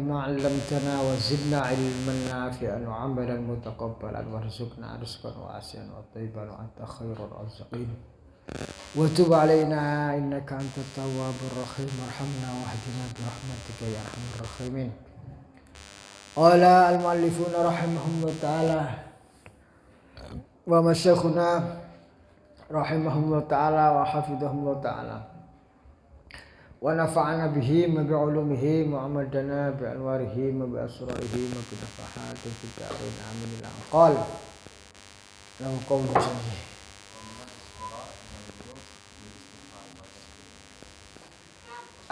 ما علمتنا وزدنا علما نافعا وعملا متقبلا وارزقنا رزقا واسعا وطيبا وانت خير الرازقين وتب علينا انك انت التواب الرحيم وارحمنا واهدنا برحمتك يا ارحم الراحمين. قال المؤلفون رحمهم الله تعالى ومشايخنا رحمهم الله تعالى وحفظهم الله تعالى ونفعنا به وبعلومه وعمدنا بأنواره وبأسراره وبنفحات في الدارين آمين. قال له قول سنجي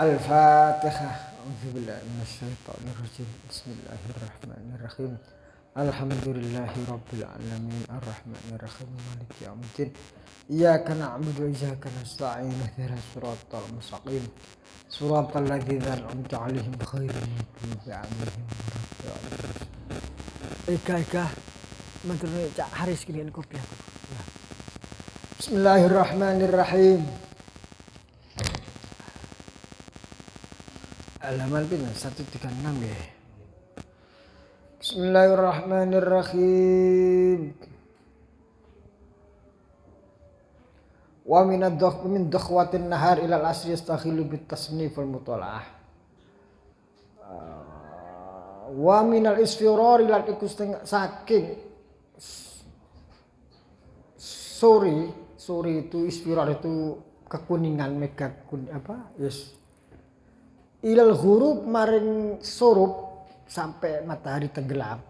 الفاتحة. أعوذ بالله من الشيطان الرجيم. بسم الله الرحمن الرحيم. الحمد لله رب العالمين الرحمن الرحيم مالك يوم الدين إياك نعبد وإياك نستعين اهدنا الصراط المستقيم صراط الذين أنعمت عليهم غير المغضوب عليهم ولا الضالين. Ika menurut Cak Haris kirian kopi aku. Bismillahirrahmanirrahim. Halaman pin 136 ya. Bismillahirrahmanirrahim. Wa min dakhwatin nahar ila al-asri yastakhilu bit tasnif wal mutalaah. Wa min al-isfirar ila saking sore itu isfirar itu kekuningan mega ilal ghurub maring surup sampai matahari tenggelam.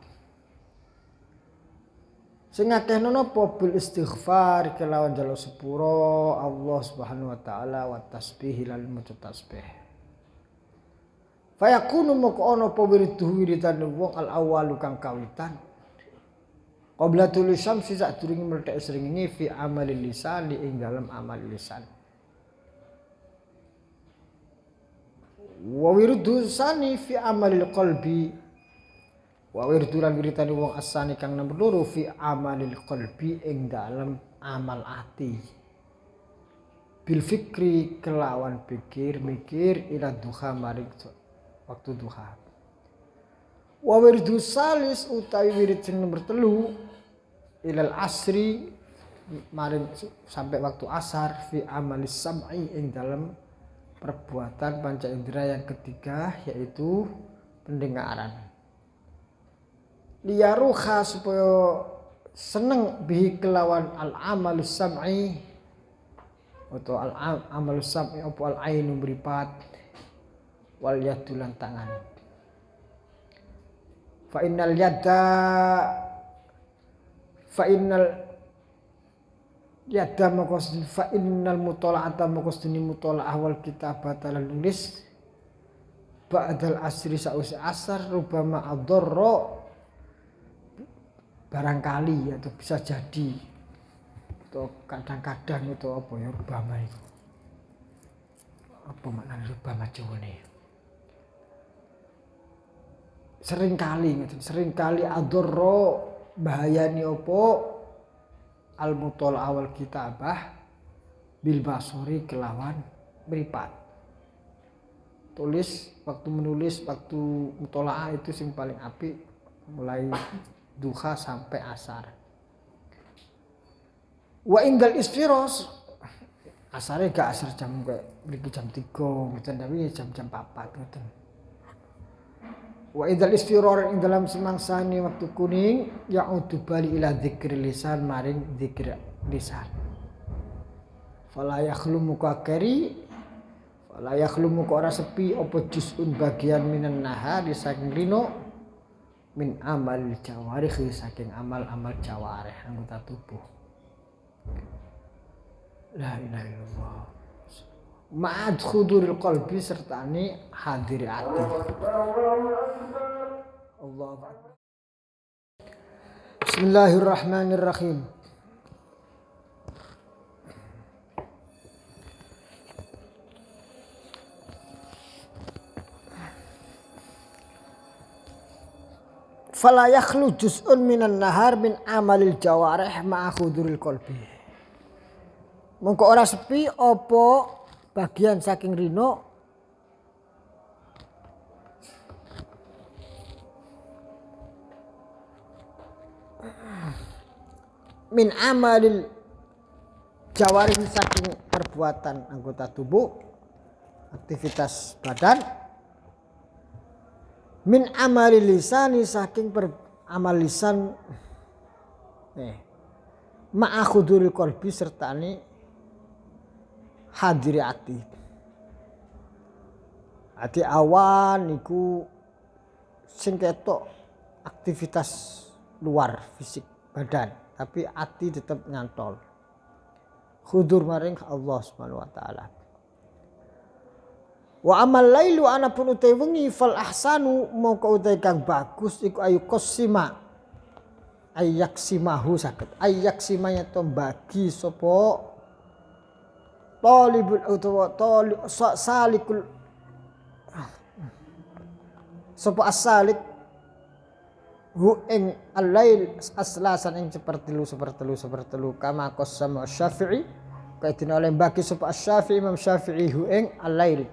Sing akehno napa bil istighfar kelawan jalo sepuro Allah Subhanahu wa taala wa tasbih lan maca tasbih. Fayakunu moko ana apa wiridan wong al awwalu kang kawitan. Qabla tulu syamsi sadurunge mlethek srengenge fi amalil lisan ing dalam amal lisan. Wa wirdu sani fi amalil qalbi. Wa wirdulan wiritane wong asani kang nomor loro fi amalil qalbi ing dalem amal ati. Bil fikri kelawan pikir mikir ila duha maring waktu duha. Wa wirdu salis utawi wirid sing nomor 3 ilal asri maring sampai waktu asar fi amalis sam'i ing dalem perbuatan panca indera yang ketiga yaitu pendengaran. Liyaruha supaya seneng bihi kelawan al-amalus sam'i atau al-amalus sam'i apa al-ainu mripat wal yadulan tangan. Fa innal yada maqasdin fa innal mutala'ata maqasdini mutala'ah wal kitabata lan nulis ba'dal asri sa'usi asar rubama adarra barangkali atau bisa jadi atau kadang-kadang itu apa ya rubama itu apa makna rubama jawane seringkali adarra bahayani apa al mutol awal kitabah bil basori kelawan mripat tulis waktu menulis waktu mutolaah itu sing paling apik mulai duha sampai asar. Wa indal isfiros asare gak asar jam mriki jam 3 ngoten tapi jam 4 ngoten. Wa indal isfirar ing dalam semangsane waktu kuning ya'udu bali ila dzikri lisan maring dzikir lisan. Fala yakhlu mukakkari fala yakhlu ora sepi apa juz'un bagian minan nahari saking rino min amal jawarih saking amal-amal jawarih anggota tubuh. La ilaha illallah. Ma'ad khuduril qalbi sertane hadiri ati. Allahu akbar. Bismillahirrahmanirrahim. Fala yakhlu juz'un minan nahar min amalil jawarih ma'a khuduril qalbi. Mongko ora sepi apa bagian saking rino min amalil jawarih saking perbuatan anggota tubuh, aktivitas badan, min amalil lisani saking amal lisan, ma'akhuduril qalbi sertane hadiri ati. Ati awan niku sing ketok aktivitas luar fisik badan, tapi ati tetap nyantol khudur maring Allah Subhanahu wa taala. Wa amal lailu anapun utai wengi fal ahsanu mongko utai kang bagus iku ayu qasima ayak simahu saged ayak simanya to bagi sapa talibul utawa salikul sapa asalik hu ing al-lail aslasan ing sepertelu kama qasama Syafi'i kaitin oleh bagi sapa Syafi'i Imam Syafi'i hu ing al-lail.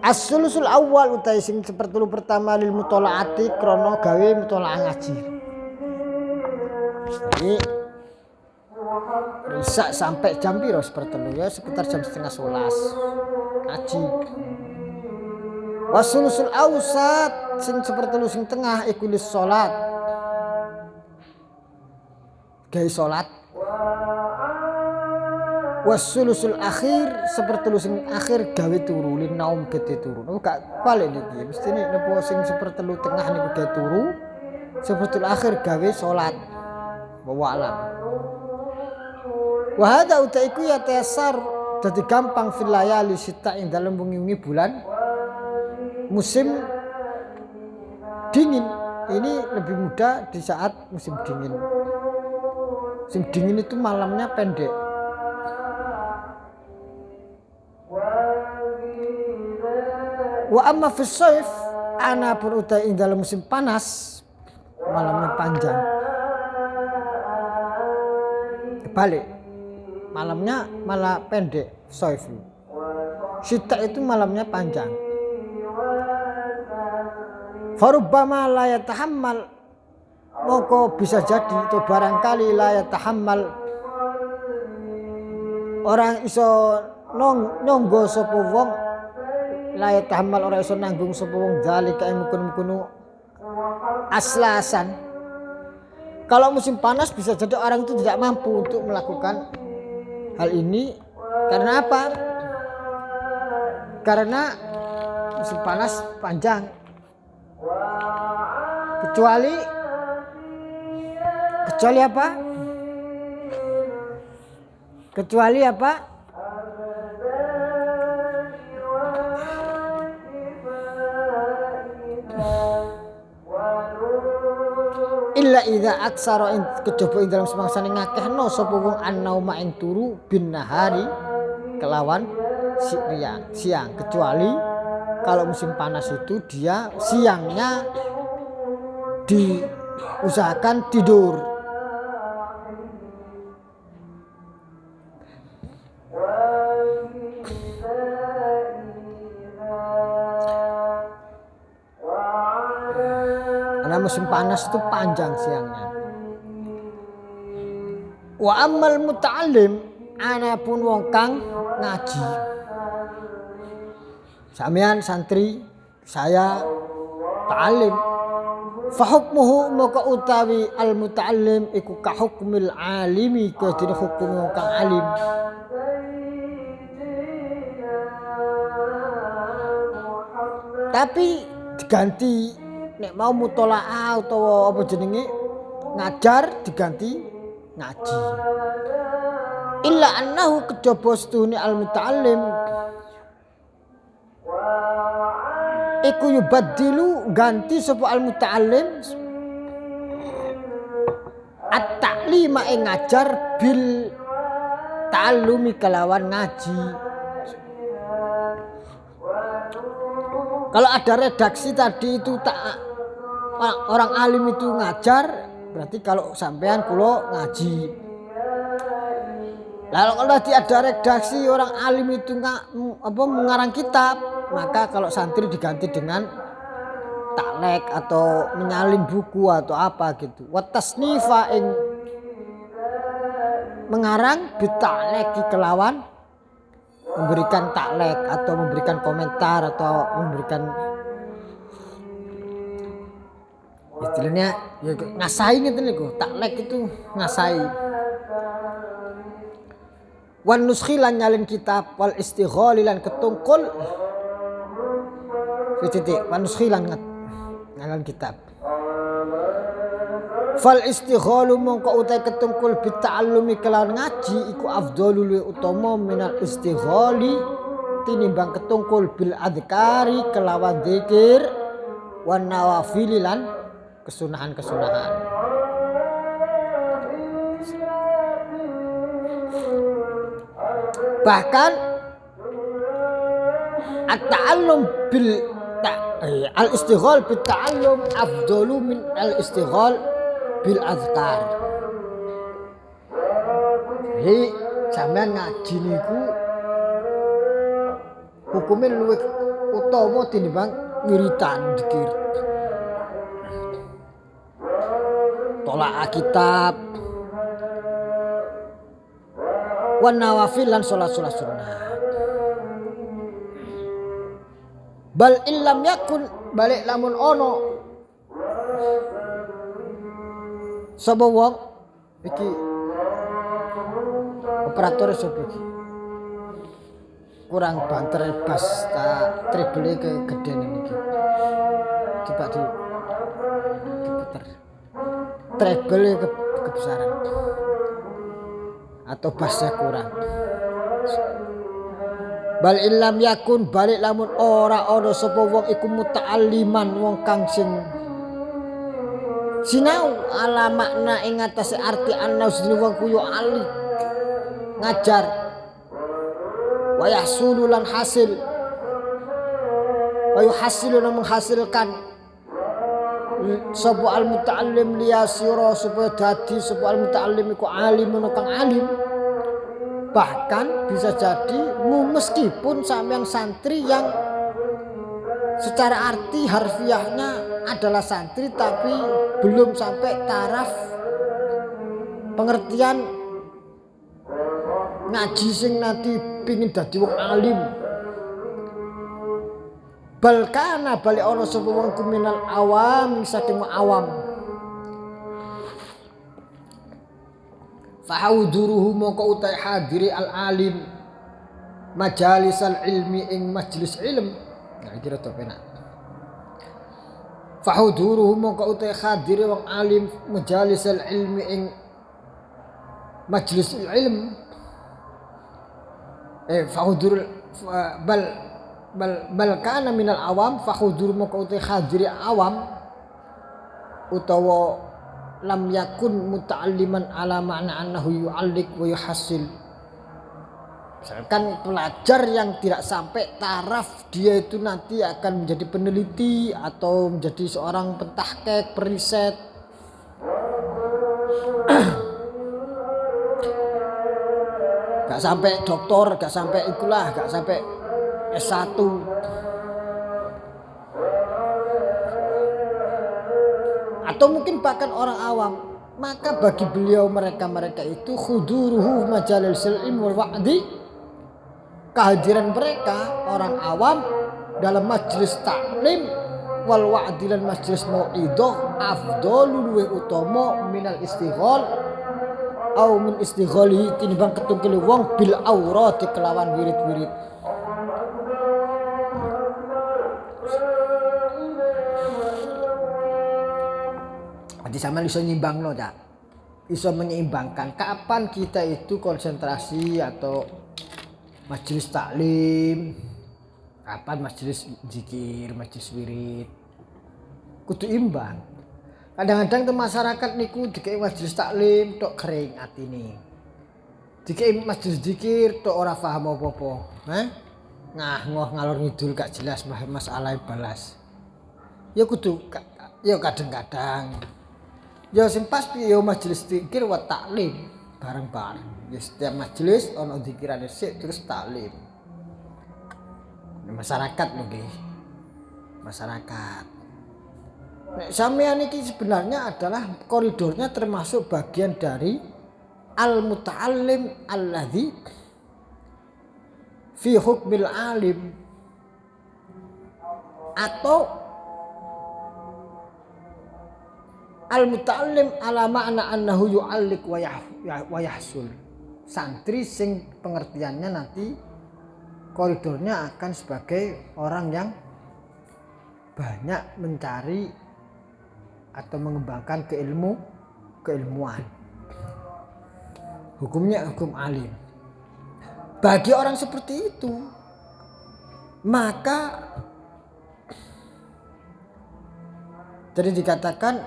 As-sulusul awal utai sing sepertelu pertama lil mutolaati krono gawe mutolaah ngaji. Jadi bisa sampai jam piro sepertelu ya sekitar jam 10:30 ngaji. Wasulusul awsat sing sepertelu sing tengah iku lis salat. Gawe salat. Wasulusul akhir sepertelu sing akhir gawe turu lin naum gede turu. Gak balik niki. Mesti nek nepo sing sepertelu tengah niku gawe turu, sepertelu akhir gawe salat. Wa alam. Wa hadza utaiku ya tasar dadi gampang fil layali sita ing dalem wengi bulan musim dingin. Ini lebih mudah di saat musim dingin. Musim dingin itu malamnya pendek. Wa amma fis shaif ana pun utai ing dalam musim panas malamnya panjang. Balik. Malamnya malah pendek shaif. Syita itu malamnya panjang. Farubbama la yatahammal moko bisa jadi itu barangkali la yatahammal orang iso nyonggo sapa wong la yatahammal ora iso nanggung sapa wong zalika mukun-mukunu aslasan. Kalau musim panas bisa jadi orang itu tidak mampu untuk melakukan hal ini. Karena apa? Karena musim panas panjang. Kecuali apa? Kecuali apa? Illa idza aksara kejaba ing dalam semangsane ngakehno sapa wong annauma ing turu bin nahari kelawan siang, kecuali kalau musim panas itu dia siangnya diusahakan tidur. Karena musim panas itu panjang siangnya. Wa ammal muta'allim anapun wong kang ngaji. Samian santri saya ta'alim. Fa hukmuhu maka utawi al muta'allim iku ka hukmil alimi kadene hukum wong kang alim. Tapi diganti nek mau mutolaah utawa apa jenenge ngajar diganti ngaji. Illa annahu kejaba stune al muta'allim iku yubaddilu ganti sapa al muta'allim at-ta'lima ing ngajar bil ta'allumi kelawan ngaji. Kalau ada redaksi tadi itu orang alim itu ngajar, berarti kalau sampean kulo ngaji. Lalu kalau tadi ada redaksi orang alim itu mengarang kitab, maka kalau santri diganti dengan taklek atau menyalin buku atau apa gitu. Wa tasnifa ing mengarang bitakleki kelawan memberikan taklek atau memberikan komentar atau memberikan istilahnya ya, ngasai gitu niku. Taklek itu ngasai. Wan nuskhilan nyalin kitab wal istighali lan ketungkul titik wan nuskhilan nyalin kitab. Fal istighalu mongko utai ketungkul bita'allumi kelawan ngaji iku afdhalul utama minal istighali tinimbang ketungkul bil adhkari kelawan zikir wan nawafil lan kesunahan-kesunahan. Bahkan at-ta'allum bil al-istighal bil ta'allum afdalu min al-istighal bil azkar. Jadi sampean ngaji niku hukumnya luwih utama tinimbang wiritan zikir. Tolak kitab wan nawafil lan salat-salat sunnah. Bal illam yakun balik lamun ono sapa wong iki operator sapa iki kurang banter bas ta treble ke gedean iki coba diputer treble kebesaran atau bassnya kurang. Bal illam yakun balik lamun ora ana sapa wong iku muta'alliman wong kang sing sinau ala makna ing atase arti ana sedene wong kuyo ali ngajar wa yahsulu lan hasil wa yuhasilu lan menghasilkan sapa al muta'allim liyasira supaya dadi sapa al muta'allim iku alim kang alim. Bahkan bisa jadi meskipun sampean santri yang secara arti harfiahnya adalah santri tapi belum sampai taraf pengertian ngaji sing nanti pingin dadi wong alim. Bal kana bali ana sapa wong kuminal awam saking awam. Fahauduruhu moko utai hadiri al-alim majalisal ilmi ing majlis ilm. Nah kira to penak. Fahauduruhu moko utai hadiri wong alim majalisal ilmi ing majlis ilm. Fahudur bal kana minal awam fahudur moko utai hadiri awam utawa lam yakun muta'alliman ala ma'na annahu yu'allik wa yuhassil. Misalkan pelajar yang tidak sampai taraf dia itu nanti akan menjadi peneliti atau menjadi seorang pentahqiq, periset. Gak sampai doktor, gak sampai itulah, gak sampai S1. Atau mungkin bahkan orang awam, maka bagi beliau mereka itu khuduruhu majalisil ilmi wal wa'di, kehadiran mereka orang awam dalam majlis taklim wal wa'di dan majlis mau'idhah afdhalul wa utama minal istighal au min istighalihi tinimbang ketungkil wong bil aurati kelawan wirid-wirid. Jadi sama iso nyimbang lo dak, iso menyeimbangkan kapan kita itu konsentrasi atau majelis taklim, kapan majelis zikir, majelis wirid, kudu imbang. Kadang-kadang tuh masyarakat niku dikei majelis taklim tok kering atine, dikei majelis zikir tok ora paham apa-apa, ngoh ngalor ngidul gak jelas masalah balas. Ya kudu, ya kadang-kadang. Ya sing pas piye majelis zikir wa taklim bareng-bareng. Ya setiap majelis ono zikirane sik terus taklim. Masyarakat lho nggih. Masyarakat. Nek sampeyan iki sebenarnya adalah koridornya termasuk bagian dari al-muta'allim alladzi fi hukmil alim, atau al-muta'allim ala ma'na annahu yu'allik wa yahsul. Santri sing pengertiannya nanti koridornya akan sebagai orang yang banyak mencari atau mengembangkan keilmuan. Hukumnya hukum alim. Bagi orang seperti itu, maka jadi dikatakan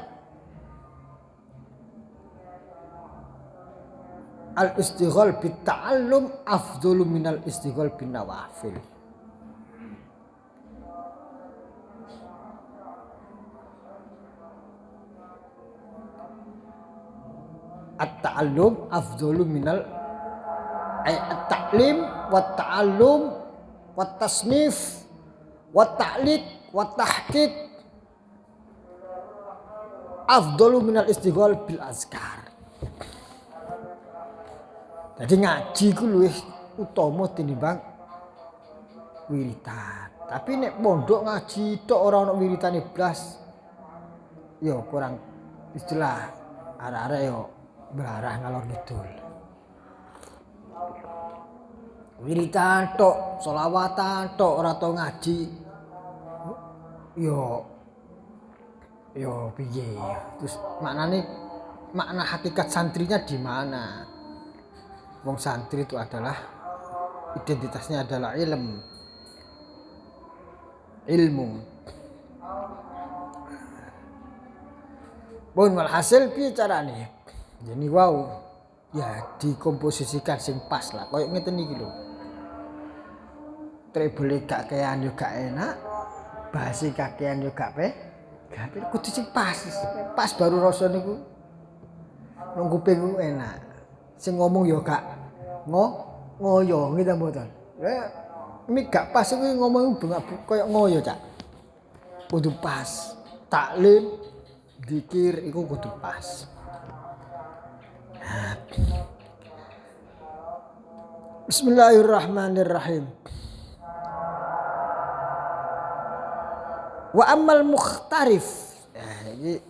al-istighal bit ta'allum afdhalu minal istighal bin nawafil. At-ta'allum afdhalu minal at-ta'lim wa ta'allum wa tasnif wa ta'liq wa tahqiq afdhalu minal istighal bil azkar. Jadi ngaji ku luwih utama tinimbang wiritan. Tapi nek pondok ngaji tok ora ono wiritane blas, ya kurang istilah arek-arek yo berarah ngalor ngidul. Wiritan tok, sholawatan tok, ora tau ngaji. Yo piye? Terus makna hakikat santrinya di mana? Wong santri itu adalah identitasnya adalah ilmu. Pun walhasil piye carane? Jadi wow, ya dikomposisikan sing pas lah. Kayak ngeten iki lho. Treble gak kean yo gak enak, basi kakean yo gak kudu sing pas. Pas baru rasa niku nang kuping enak. Sing ngomong yo gak ngoyo ngene mboten. Ini gak pas iki ngomong koyo ngoyo, Cak. Kudu pas. Taklim, zikir iku kudu pas. Bismillahirrahmanirrahim. Wa ammal mukhtarif. Iki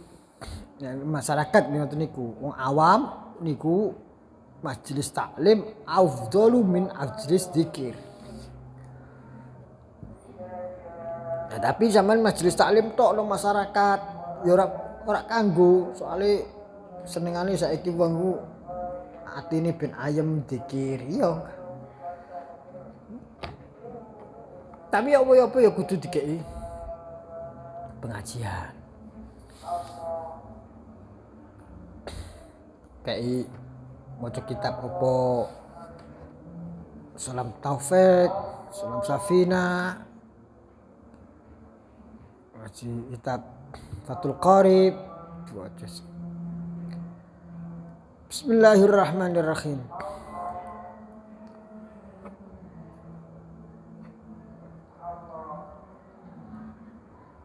masyarakat ngoten niku, wong awam niku majelis taklim afdalu min majelis zikir. Nah, tapi zaman majelis taklim tok nang masyarakat ya ora kanggo, soalnya senengane saiki wong atine ben ayem zikir. Iya. Tapi apa-apa ya kudu dikeki pengajian. Kayak maca kitab apa Salam Taufik, Salam Safina, ngaji kitab Fathul Qarib. Bismillahirrahmanirrahim.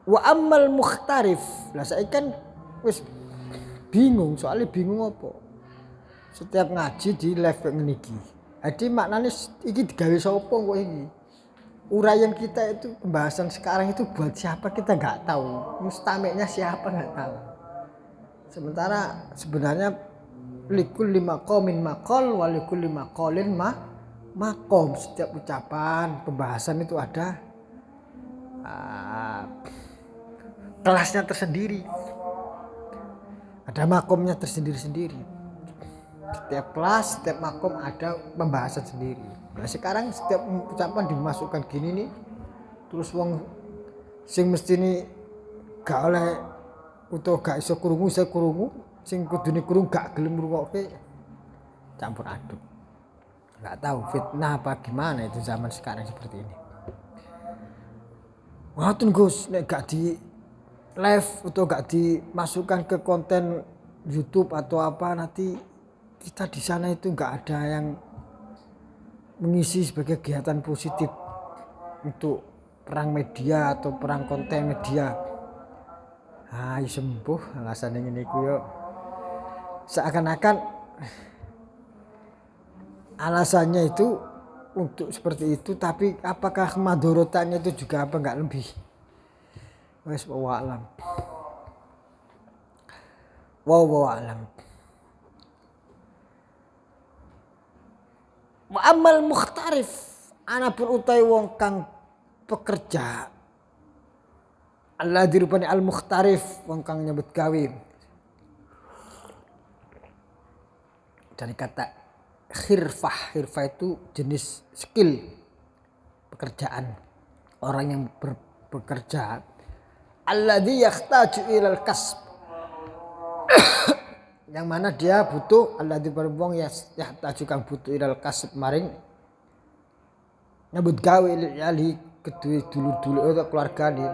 Wa ammal mukhtarif. Lah saiki kan wis bingung, soalnya bingung apa? Setiap ngaji di live ngene iki. Jadi maknanya iki digawe sapa kok iki? Uraian kita itu, pembahasan sekarang itu buat siapa kita nggak tahu. Mustamiknya siapa nggak tahu. Sementara sebenarnya likulli maqamin maqal wa likulli maqalin maqam. Setiap ucapan, pembahasan itu ada kelasnya tersendiri. Ada makomnya tersendiri-sendiri. Setiap kelas, setiap makom ada pembahasan sendiri. Nah sekarang setiap ucapan dimasukkan gini nih, terus wong sing mesti nih gak oleh utawa gak iso krungu, saya krungu, sing kudune krungu gak gelem ngrungokke, campur aduk. Gak tahu fitnah apa gimana itu zaman sekarang seperti ini. Ngoten Gus, nek gak di live atau gak dimasukkan ke konten YouTube atau apa, nanti kita di sana itu nggak ada yang mengisi sebagai kegiatan positif untuk perang media atau perang konten media. sembuh alasan ngene iku yo. Seakan-akan alasannya itu untuk seperti itu, tapi apakah madorotannya itu juga apa enggak lebih? Wes wallahu alam. Wallahu alam. Wa amal mukhtarif anapun utai wong kang pekerja. Allah dirupani al mukhtarif wong kang nyebut gawe. Dari kata khirfah itu jenis skill pekerjaan orang yang bekerja. Alladzi yahtaju ilal kasb yang mana dia butuh alladzi wong yahtaju kang butuh ilal kasb maring nyebut gawe ali kedue dulur-dulur atau keluargane.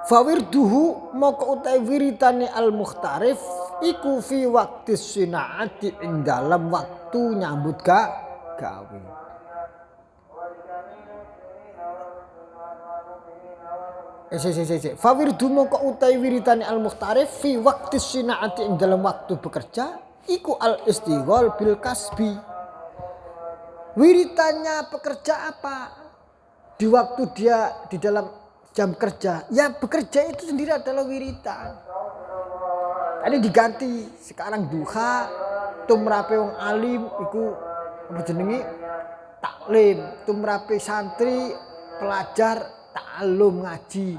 Fawirduhu moko utai wiritane al mukhtarif iku fi waktu sinaati ing dalam waktu nyambut gawe. Fawirdu moko utai wiritane al mukhtarif fi waktu sinaati ing dalam waktu bekerja iku al istighol bil kasbi. Wiritannya pekerja apa? Di waktu dia di dalam jam kerja, ya bekerja itu sendiri adalah wiritan. Tadi diganti sekarang duha, tumrape wong alim iku apa jenenge taklim, tumrape santri pelajar ta'allum ngaji.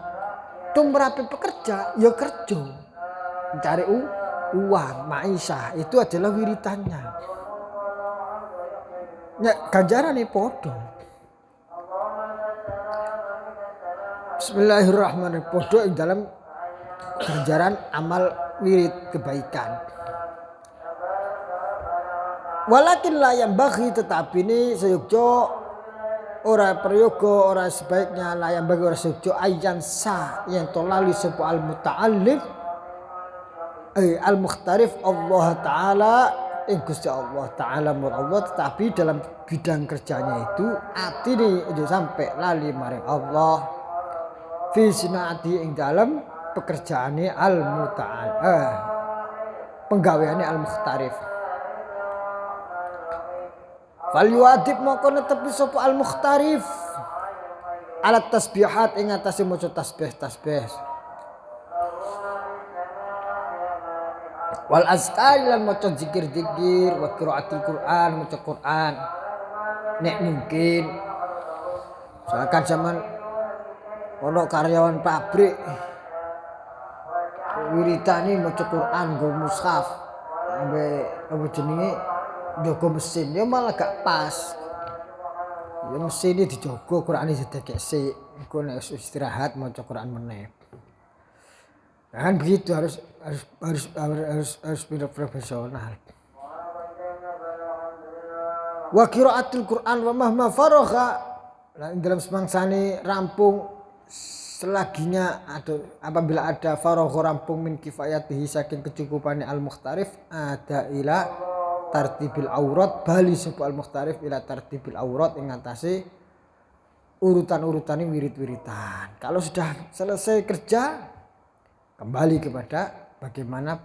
Tumrape pekerja ya kerja. Mencari uang, maisha itu adalah wiritannya. Ya ganjarane padha. Bismillahirrahmanirrahim. Podo ing dalam ganjaran amal wirid kebaikan. Walakin la yang bagi tetapi ini seyukjo ora prayoga ora sebaiknya la yang bagi ora seyukjo ayan sa yang tolali sepo al muta'allim al mukhtarif Allah Ta'ala Gusti Allah Ta'ala Allah, tetapi dalam bidang kerjanya itu ati ini sampai lali maring Allah fi sinaati ing dalam pekerjaane al muta'al penggaweane al mukhtarif. Fal yuadib moko netepi sapa al mukhtarif alat tasbihat ing atase maca tasbih wal azkar lan maca zikir-zikir wa qiraatul Quran maca Quran nek mungkin. Misalkan zaman ono karyawan pabrik wiritane maca Quran nggo mushaf ambek apa jenenge njogo mesin ya malah gak pas. Ya mesine dijogo Qur'ane sedekek sik engko nek istirahat maca Quran meneh. Kan begitu harus profesional. Wa qiraatul Quran wa mahma faragha dalam semangsane rampung selaginya atau apabila ada faragha rampung min kifayatihi saking kecukupannya al mukhtarif ada ila tartibil aurat bali sapa al mukhtarif ila tartibil aurat ing atase urutan-urutane wirid-wiritan. Kalau sudah selesai kerja kembali kepada bagaimana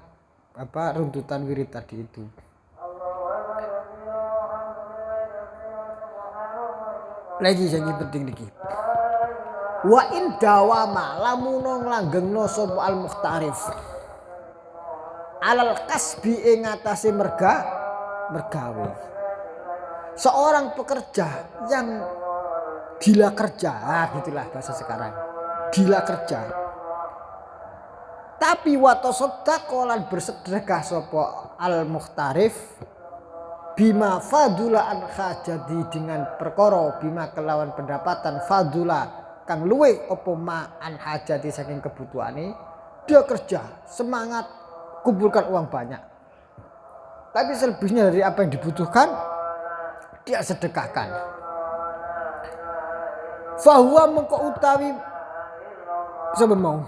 runtutan wirid tadi itu. Lagi yang penting niki. Wa in dawama lamun nglanggengno sapa al mukhtarif alal kasbi ing atase mergawe. Seorang pekerja yang gila kerja, gitulah bahasa sekarang. Gila kerja. Tapi wato sedekah lan bersedekah sapa al mukhtarif bima fadula an hajati dengan perkara bima kelawan pendapatan fadula kang luwe apa ma an hajati saking kebutuhane. Dia kerja semangat kumpulkan uang banyak, tapi selebihnya dari apa yang dibutuhkan dia sedekahkan. Fahuwa mengko utawi sebab mau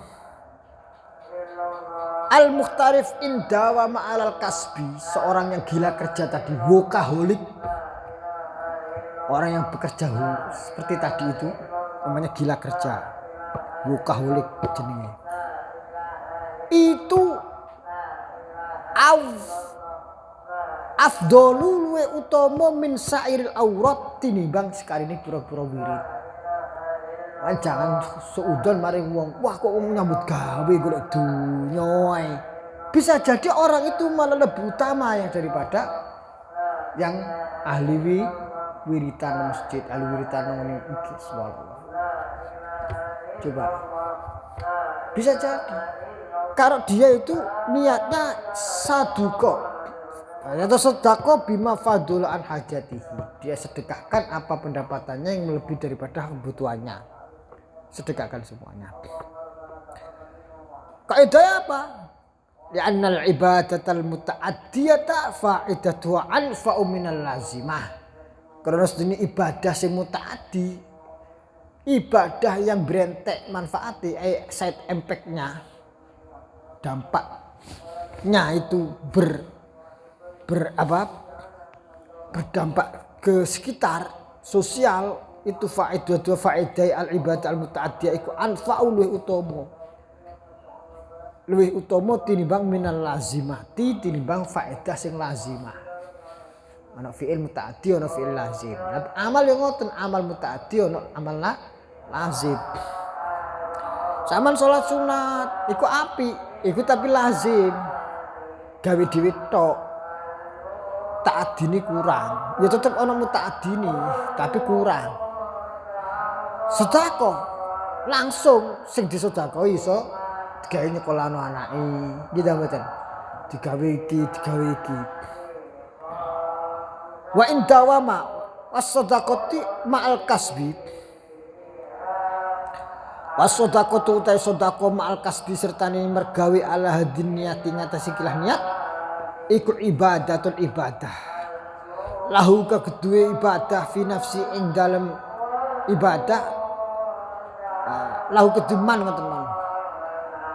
al mukhtarif indawa ma'alal kasbi, seorang yang gila kerja tadi, workaholic, orang yang bekerja seperti tadi itu namanya gila kerja, workaholic jenenge. afdolu luwe utama min sairil aurat tinimbang sekarine pura-pura wirid. Jangan seudon maring wong, wah kok wong nyambut gawe golek dunya. Bisa jadi orang itu malah lebih utama yang daripada yang ahli wiritan masjid, ahli wiritan nang iki subhanallah. Coba. Bisa jadi. Kalau dia itu niatnya saduko atau sedekah bima fadul an hajatihi. Dia sedekahkan apa pendapatannya yang lebih daripada kebutuhannya. Sedekahkan semuanya. Kaidahnya apa? Li'annal ibadatal muta'addiyata fa'idatu anfa'u minal lazimah. Karena sedene ibadah sing muta'addi, ibadah yang berentek manfaatnya, side impact-nya, dampaknya itu berdampak ke sekitar sosial. Itu faedah al ibadah al muta'addiyah iku anfa'u luwih utama tinimbang minal lazimati, tinimbang faedah sing lazimah. Ana fi'il muta'addi ana fi'il lazim. Amal yang ngoten, amal muta'addi ana amal lazim. Saman salat sunat iku apik, iku tapi lazim. Gawe dhewe tok. Ta'addine kurang. Ya tetep ana muta'addine, tapi kurang. Sedekah langsung sing disedekahi iso digawe nyekolahno anake. Gitu mboten. Digawe iki. Wa in dawama was-sadaqati ma'al kasbi. Was-sadaqatu utai sedekah ma'al kasbi sertane mergawe ala hadin niati ngatasi kilah niat iku ibadatul ibadah. Lahu kedue ibadah fi nafsi ing dalem ibadah lahu kediman ngoten man.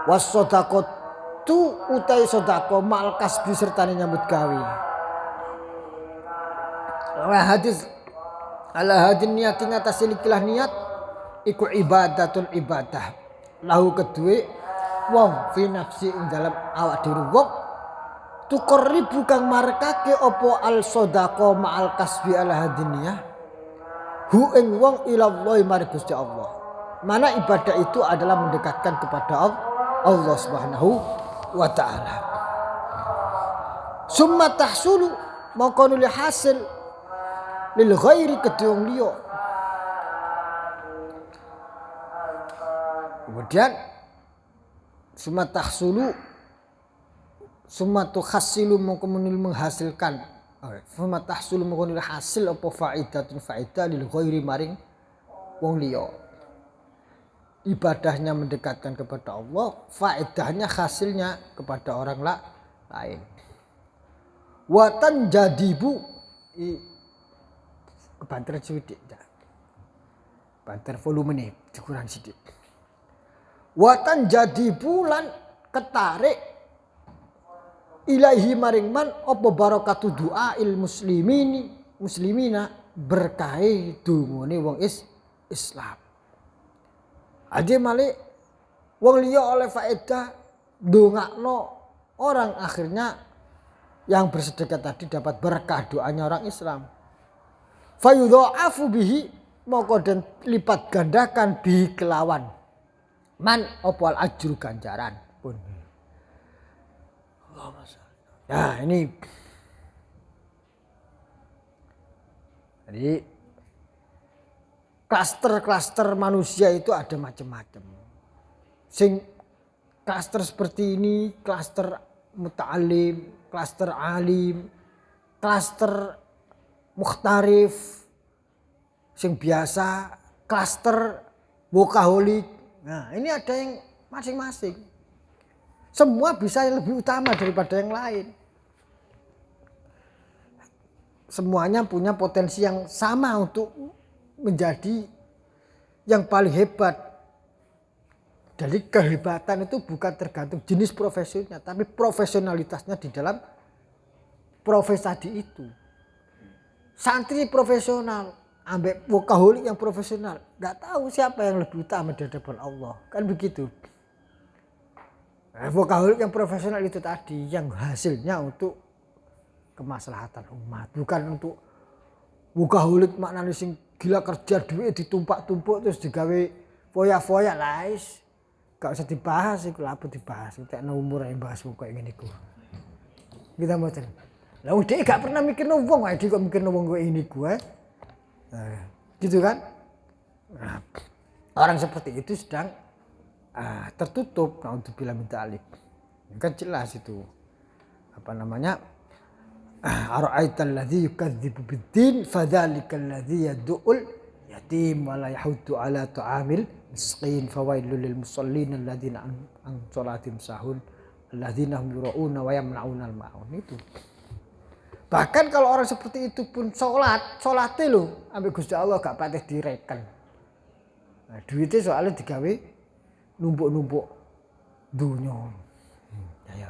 Was-sadaqatu utai sedekah ma'al kasbi sertane nyambut gawe. Hadis ala hadin niati ngatasi kilah niat iku ibadatul ibadah. Lahu kedue wong fi nafsi ing dalem awak dhewe wong tuqarribu kang marekake apa al sadaqah ma'al kasbi ala hadiniyah hu ing wong ilallah mari Gusti Allah. Mana ibadah itu adalah mendekatkan kepada Allah Subhanahu wa taala. Summa tahsulu mongko nuli hasil lil ghairi kedung liya. Kemudian summa tahsulu summa tuhassilu mongko menghasilkan. Summa tahsulu mongko nuli hasil apa faidatun faidah lil ghairi maring wong liya. Ibadahnya mendekatkan kepada Allah, faedahnya hasilnya kepada orang lain. Watan jadibu kebanter sedikit, banter volume nih dikurang sedikit. Watan jadibu lan ketarik ilahi maring man apa barakatu doa il muslimina berkahi dungane wong Islam. Ade malik wong liya oleh faedah ndongakno orang akhirnya yang bersedekah tadi dapat berkah doanya orang Islam. Fayudha'afu bihi moko den lipat gandakan bihi kelawan man opal ajru ganjaran pun. Nah ini jadi klaster-klaster manusia itu ada macam-macam. Sing klaster seperti ini, klaster muta'alim, klaster alim, klaster mukhtarif, sing biasa, klaster workaholic. Nah, ini ada yang masing-masing. Semua bisa yang lebih utama daripada yang lain. Semuanya punya potensi yang sama untuk menjadi yang paling hebat. Jadi kehebatan itu bukan tergantung jenis profesinya, tapi profesionalitasnya di dalam profesi tadi itu. Santri profesional, ambek workaholic yang profesional, nggak tahu siapa yang lebih utama di hadapan Allah, kan begitu. Workaholic yang profesional itu tadi yang hasilnya untuk kemaslahatan umat, bukan untuk workaholic maknanya sing gila kerja duit ditumpak-tumpuk terus digawe foya-foya lah is. Gak usah dibahas iku lha apa dibahas. Tekno umur ae bahas kok ngene iku. Kita mboten. Lah dhek gak pernah mikirno wong ae kok mikirno wong koyo ini gue. Gitu kan? Nah, orang seperti itu sedang tertutup naudzubillah min dzalik. Kan jelas itu. Apa namanya? Ara'aital ladzi yukadzibu bid-din fadzalikal ladzi yad'ul yatim wa la yahuddu ala ta'amil miskin fawailul lil musallin alladzina an sholatim sahun alladzina hum yura'una wa yamna'una al-ma'un itu. Bahkan kalau orang seperti itu pun sholatnya lho ambek Gusti Allah gak patih direken. Nah, duitnya soalnya digawe numpuk-numpuk dunya. Ya.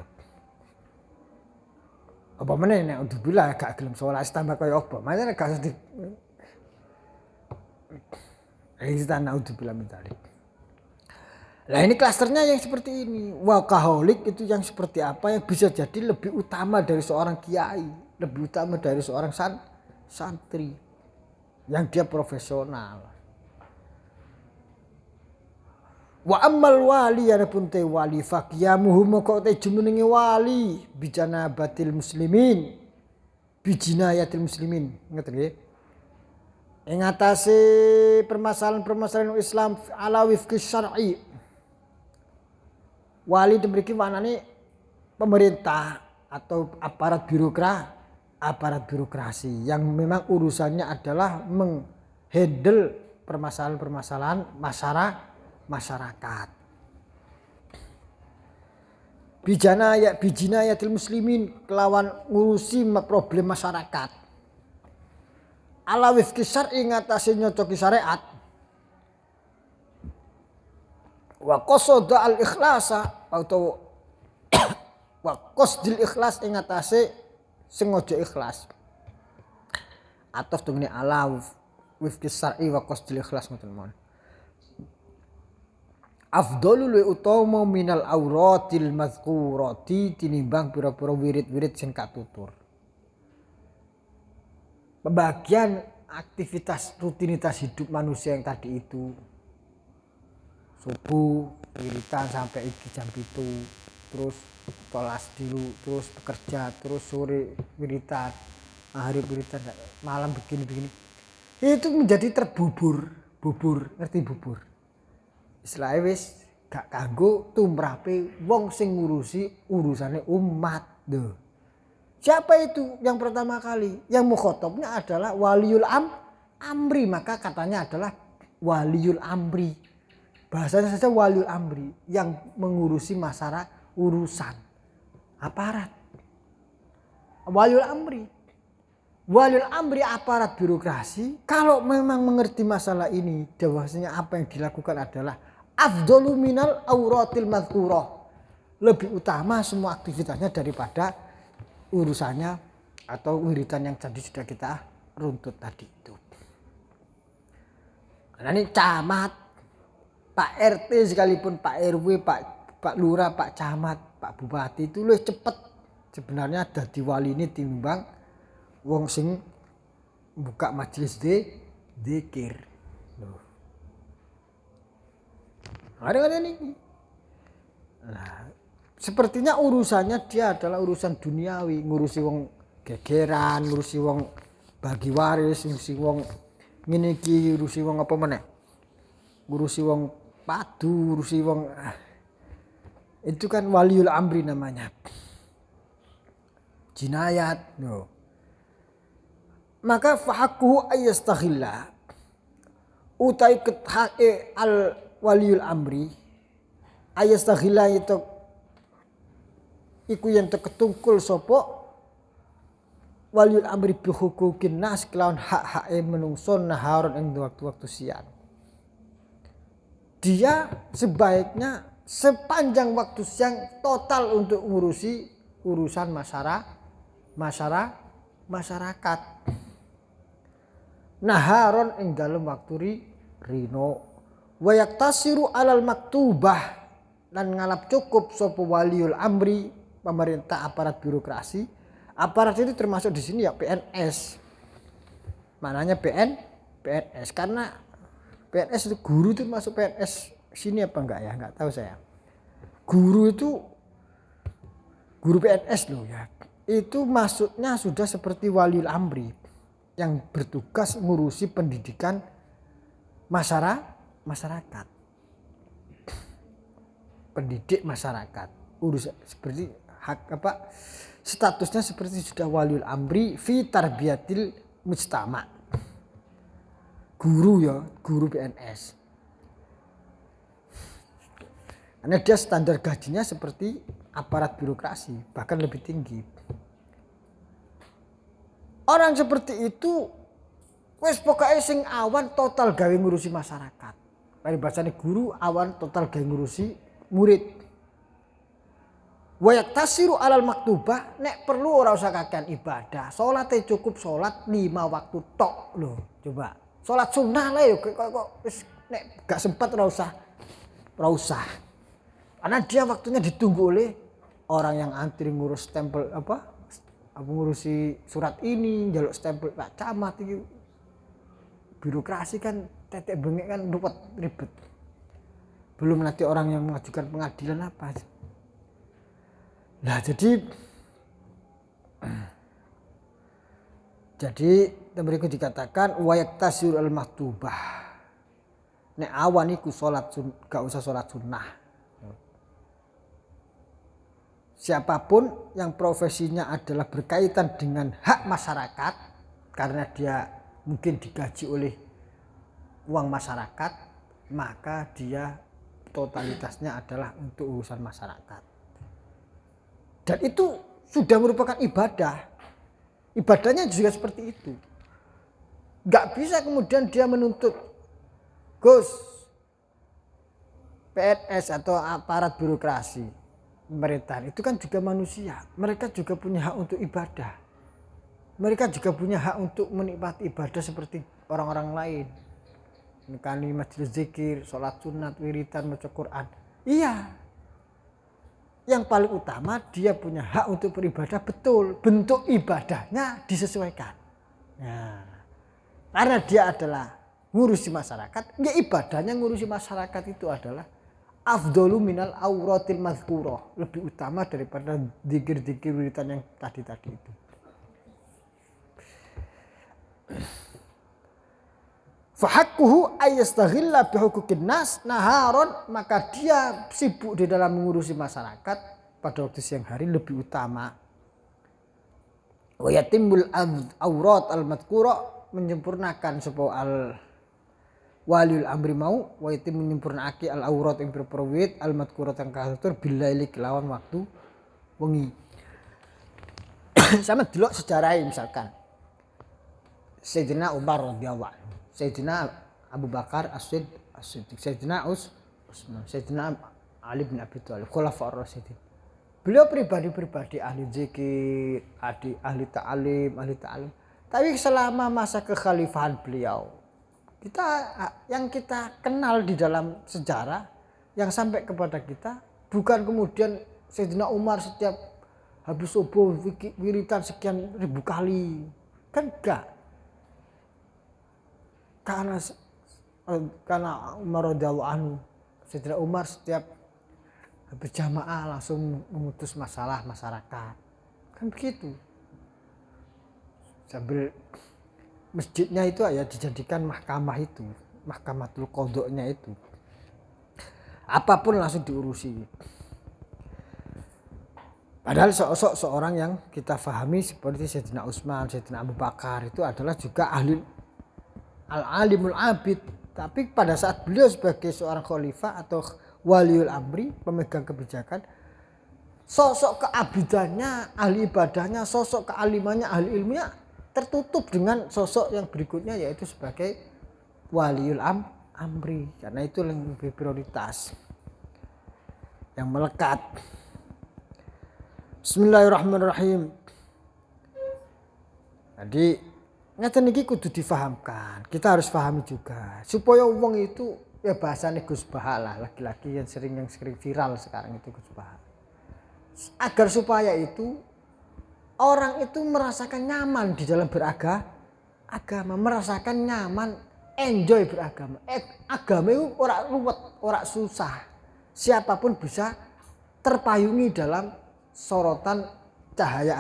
Apa meneh nek alhamdulillah gak gelem sholat tambah kaya apa. Makane gak usah di alhamdulillah min dzalik. Lah ini klasternya yang seperti ini. Workaholic itu yang seperti apa yang bisa jadi lebih utama dari seorang kiai, lebih utama dari seorang santri yang dia profesional. Wa ammal wali adapun te wali faqiyamuhu moko te jumenenge wali bijana batil muslimin bijinayatil muslimin ngeten nggih ing atase permasalahan-permasalahan Islam ala wifqi syar'i. Wali diberi maknane pemerintah atau aparat birokrasi yang memang urusannya adalah menghandle permasalahan-permasalahan masyarakat. Bijinayatil muslimin kelawan ngurusi problem masyarakat. Ala wifqi syar'i ngatasi nyocoki syariat. Wa qasada al ikhlasa atau wa qasdil ikhlas ing atase sengaja ikhlas. Atos tungene ala wifqi syar'i wa qasdil ikhlas ngoten mawon. Afdhalul utama minal auratil mazkurati tinimbang pira-pira wirid-wirid sing katutur. Pembagian aktivitas rutinitas hidup manusia yang tadi itu subuh wiritan sampai jam 7, terus tolas dulu, terus bekerja, terus sore wiritan, maghrib wiritan, malam begini-begini. Itu menjadi terbubur, ngerti bubur? Istilahnya wis gak kanggo tumrape wong sing ngurusi urusane umat. Siapa itu yang pertama kali? Yang mukhatabnya adalah waliul amri, maka katanya adalah waliul amri. Bahasanya saja waliul amri yang mengurusi masyarakat urusan aparat. Waliul amri aparat birokrasi kalau memang mengerti masalah ini, bahwasanya apa yang dilakukan adalah afdhalu minal auratil mazkurah. Lebih utama semua aktivitasnya daripada urusannya atau wiridan yang tadi sudah kita runtut tadi itu. Karena ini camat, Pak RT sekalipun Pak RW, Pak Lurah, Pak Camat, Pak Bupati itu lebih cepat sebenarnya dadi wali ini timbang wong sing buka majelis dzikir. Ada ini. Nah, sepertinya urusannya dia adalah urusan duniawi, ngurusi wong gegeran, ngurusi wong bagi waris, ngurusi wong ngene iki, ngurusi wong apa meneh? Ngurusi wong padu, ngurusi wong itu kan waliul amri namanya. Jinayat, no. Maka fahakuhu ayastaghilla utai kethake al waliul amri ayastaghilla itu iku yang teketungkul sapa waliul amri bi huquqin nas kelawan hak-hake menungso naharon ing waktu-waktu siang. Dia sebaiknya sepanjang waktu siang total untuk ngurusi urusan masyarakat. Naharon ing dalem waktu rino wa yaktasiru alal maktubah lan ngalap cukup sapa waliul amri, pemerintah aparat birokrasi. Aparat itu termasuk di sini ya PNS. Mananya PNS karena PNS itu guru itu masuk PNS sini apa enggak ya? Enggak tahu saya. Guru itu guru PNS loh ya. Itu maksudnya sudah seperti waliul amri yang bertugas ngurusi pendidikan masyarakat. Pendidik masyarakat. Urus seperti hak apa? Statusnya seperti sudah waliul amri fi tarbiyatil mujtama. Guru ya, guru PNS. Karena dia standar gajinya seperti aparat birokrasi, bahkan lebih tinggi. Orang seperti itu wis pokoknya sing awan total gawe ngurusi masyarakat. Pada bahasane guru awan total gawe ngurusi murid. Wayak tasiru alal maktubah nek perlu ora usah kakean ibadah. Salate cukup salat 5 waktu tok lho. Coba. Salat sunnah lah yo kok wis nek gak sempat ora usah. Karena dia waktunya ditunggu oleh orang yang antri ngurus stempel apa ngurusi surat ini, njaluk stempel Pak Camat iki. Birokrasi kan tetek bengek kan ribet. Belum nanti orang yang mengajukan pengadilan apa. Nah, jadi berikut dikatakan wayak tasir al maktubah. Nek awan iku salat gak usah salat sunnah. Siapapun yang profesinya adalah berkaitan dengan hak masyarakat karena dia mungkin digaji oleh uang masyarakat, maka dia totalitasnya adalah untuk urusan masyarakat. Dan itu sudah merupakan ibadah. Ibadahnya juga seperti itu. Gak bisa kemudian dia menuntut Gus PNS atau aparat birokrasi pemerintahan itu kan juga manusia. Mereka juga punya hak untuk ibadah. Mereka juga punya hak untuk menikmati ibadah seperti orang-orang lain. Nekani majelis zikir, sholat sunat, wiridan, baca Quran. Iya. Yang paling utama dia punya hak untuk beribadah betul. Bentuk ibadahnya disesuaikan. Nah, karena dia adalah ngurusi masyarakat, ya ibadahnya ngurusi masyarakat itu adalah afdhalu minal auratil mazkurah, lebih utama daripada zikir-zikir wiridan yang tadi itu. Fahaqquhu ayyastaghilla bihuquqin nas naharon, maka dia sibuk di dalam mengurusi masyarakat pada waktu siang hari lebih utama. Wa yatimul aurat al madhkura, menyempurnakan sapa al waliul amri mau wa yatim menyempurnake al aurat ing perwit al madhkurat kang katur bilaili kelawan waktu wengi. Sama delok sejarah misalkan Sayyidina Umar radhiyallahu anhu, Sayyidina Abu Bakar As-Siddiq, Sayyidina Utsman, Sayyidina Ali bin Abi Thalib, Khulafaur Rasyidin. Beliau pribadi ahli zikir, ahli ta'lim. Tapi selama masa kekhalifahan beliau, yang kita kenal di dalam sejarah yang sampai kepada kita bukan kemudian Sayyidina Umar setiap habis subuh wiridan sekian ribu kali, kan enggak. Karena Umar radhiyallahu anhu, Sayyidina Umar setiap berjamaah langsung memutus masalah masyarakat, kan begitu. Sambil masjidnya itu ya dijadikan mahkamah itu, mahkamatul qadha-nya itu. Apapun langsung diurusi. Padahal sosok seorang yang kita fahami seperti Sayyidina Utsman, Sayyidina Abu Bakar itu adalah juga ahli al-alimul abid. Tapi pada saat beliau sebagai seorang khalifah atau waliul amri, pemegang kebijakan, sosok keabidannya, ahli ibadahnya, sosok kealimannya, ahli ilmunya tertutup dengan sosok yang berikutnya yaitu sebagai waliul amri, karena itu yang lebih prioritas, yang melekat. Bismillahirrahmanirrahim. Jadi ngeten iki kudu difahamkan, kita harus pahami juga supaya wong itu ya bahasanya Gus Baha lah, laki-laki yang sering viral sekarang itu Gus Baha. Agar supaya itu orang itu merasakan nyaman di dalam beragama, merasakan nyaman, enjoy beragama. Agama itu ora ruwet, ora susah. Siapapun bisa terpayungi dalam sorotan cahaya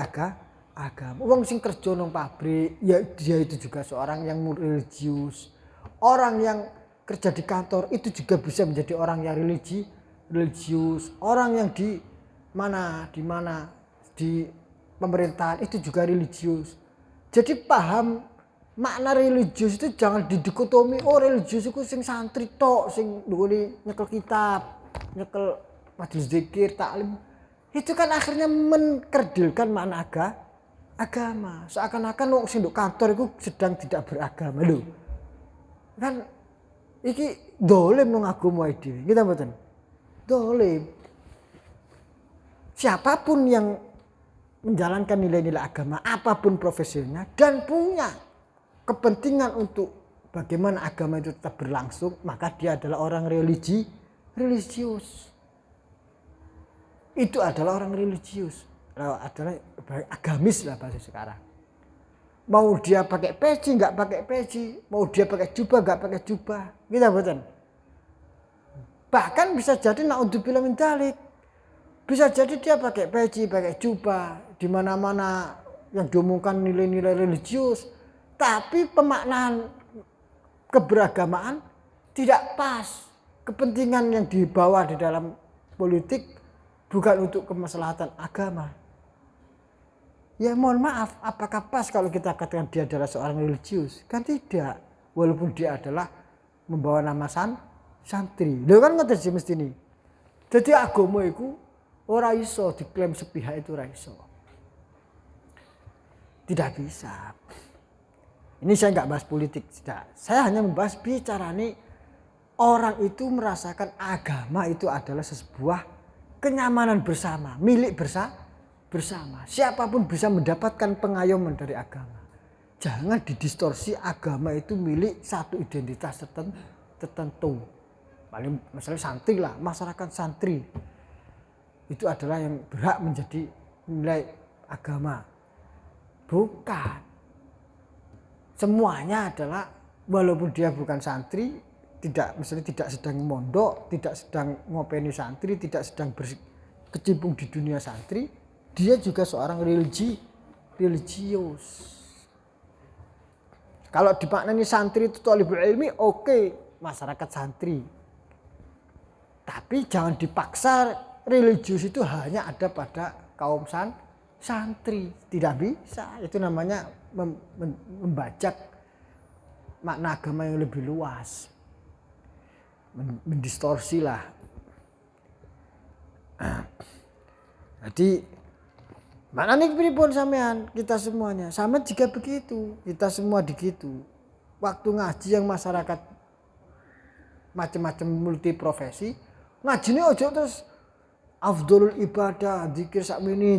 agama. Wong sing kerja nang pabrik, ya dia itu juga seorang yang religius. Orang yang kerja di kantor itu juga bisa menjadi orang yang religius. Orang yang di pemerintahan itu juga religius. Jadi paham makna religius itu jangan didikotomi, oh religius itu sing santri tok, sing nduweni nyekel kitab, nyekel majelis zikir, taklim. Itu kan akhirnya mengkerdilkan makna agama. Seakan-akan wong sing nduk kantor itu sedang tidak beragama lho. Kan iki dolim nang agama dhewe. Kita mboten. Dolim. Siapapun yang menjalankan nilai-nilai agama, apapun profesinya dan punya kepentingan untuk bagaimana agama itu tetap berlangsung, maka dia adalah orang religius. Itu adalah orang religius, adalah agamis lah bahasa sekarang. Mau dia pakai peci nggak pakai peci, mau dia pakai jubah nggak pakai jubah, gitu betul. Bahkan bisa jadi naudzubillah min dzalik. Bisa jadi dia pakai peci, pakai jubah, di mana-mana yang diomongkan nilai-nilai religius, tapi pemaknaan keberagamaan tidak pas. Kepentingan yang dibawa di dalam politik bukan untuk kemaslahatan agama. Ya mohon maaf, apakah pas kalau kita katakan dia adalah seorang religius? Kan tidak, walaupun dia adalah membawa nama santri. Lho kan ngoten sih mesti ini. Jadi agama itu ora iso diklaim sepihak, itu ora iso. Tidak bisa. Ini saya nggak bahas politik, tidak. Saya hanya membahas bicarane orang itu merasakan agama itu adalah sebuah kenyamanan bersama, milik bersama. Siapapun bisa mendapatkan pengayoman dari agama. Jangan didistorsi agama itu milik satu identitas tertentu. Paling misalnya santri lah, masyarakat santri. Itu adalah yang berhak menjadi nilai agama. Bukan. Semuanya adalah walaupun dia bukan santri, misalnya tidak sedang mondok, tidak sedang ngopeni santri, tidak sedang berkecimpung di dunia santri, dia juga seorang religius. Kalau dimaknani santri itu thalibul ilmi, oke, masyarakat santri. Tapi jangan dipaksa religius itu hanya ada pada kaum santri. Tidak bisa. Itu namanya membajak makna agama yang lebih luas. Mendistorsi lah. Jadi mana nih pripun sampean, kita semuanya sama jika begitu, kita semua begitu. Waktu ngaji yang masyarakat macam-macam multi profesi, ngajinya ojo terus afdholul ibadah, zikir sakmini.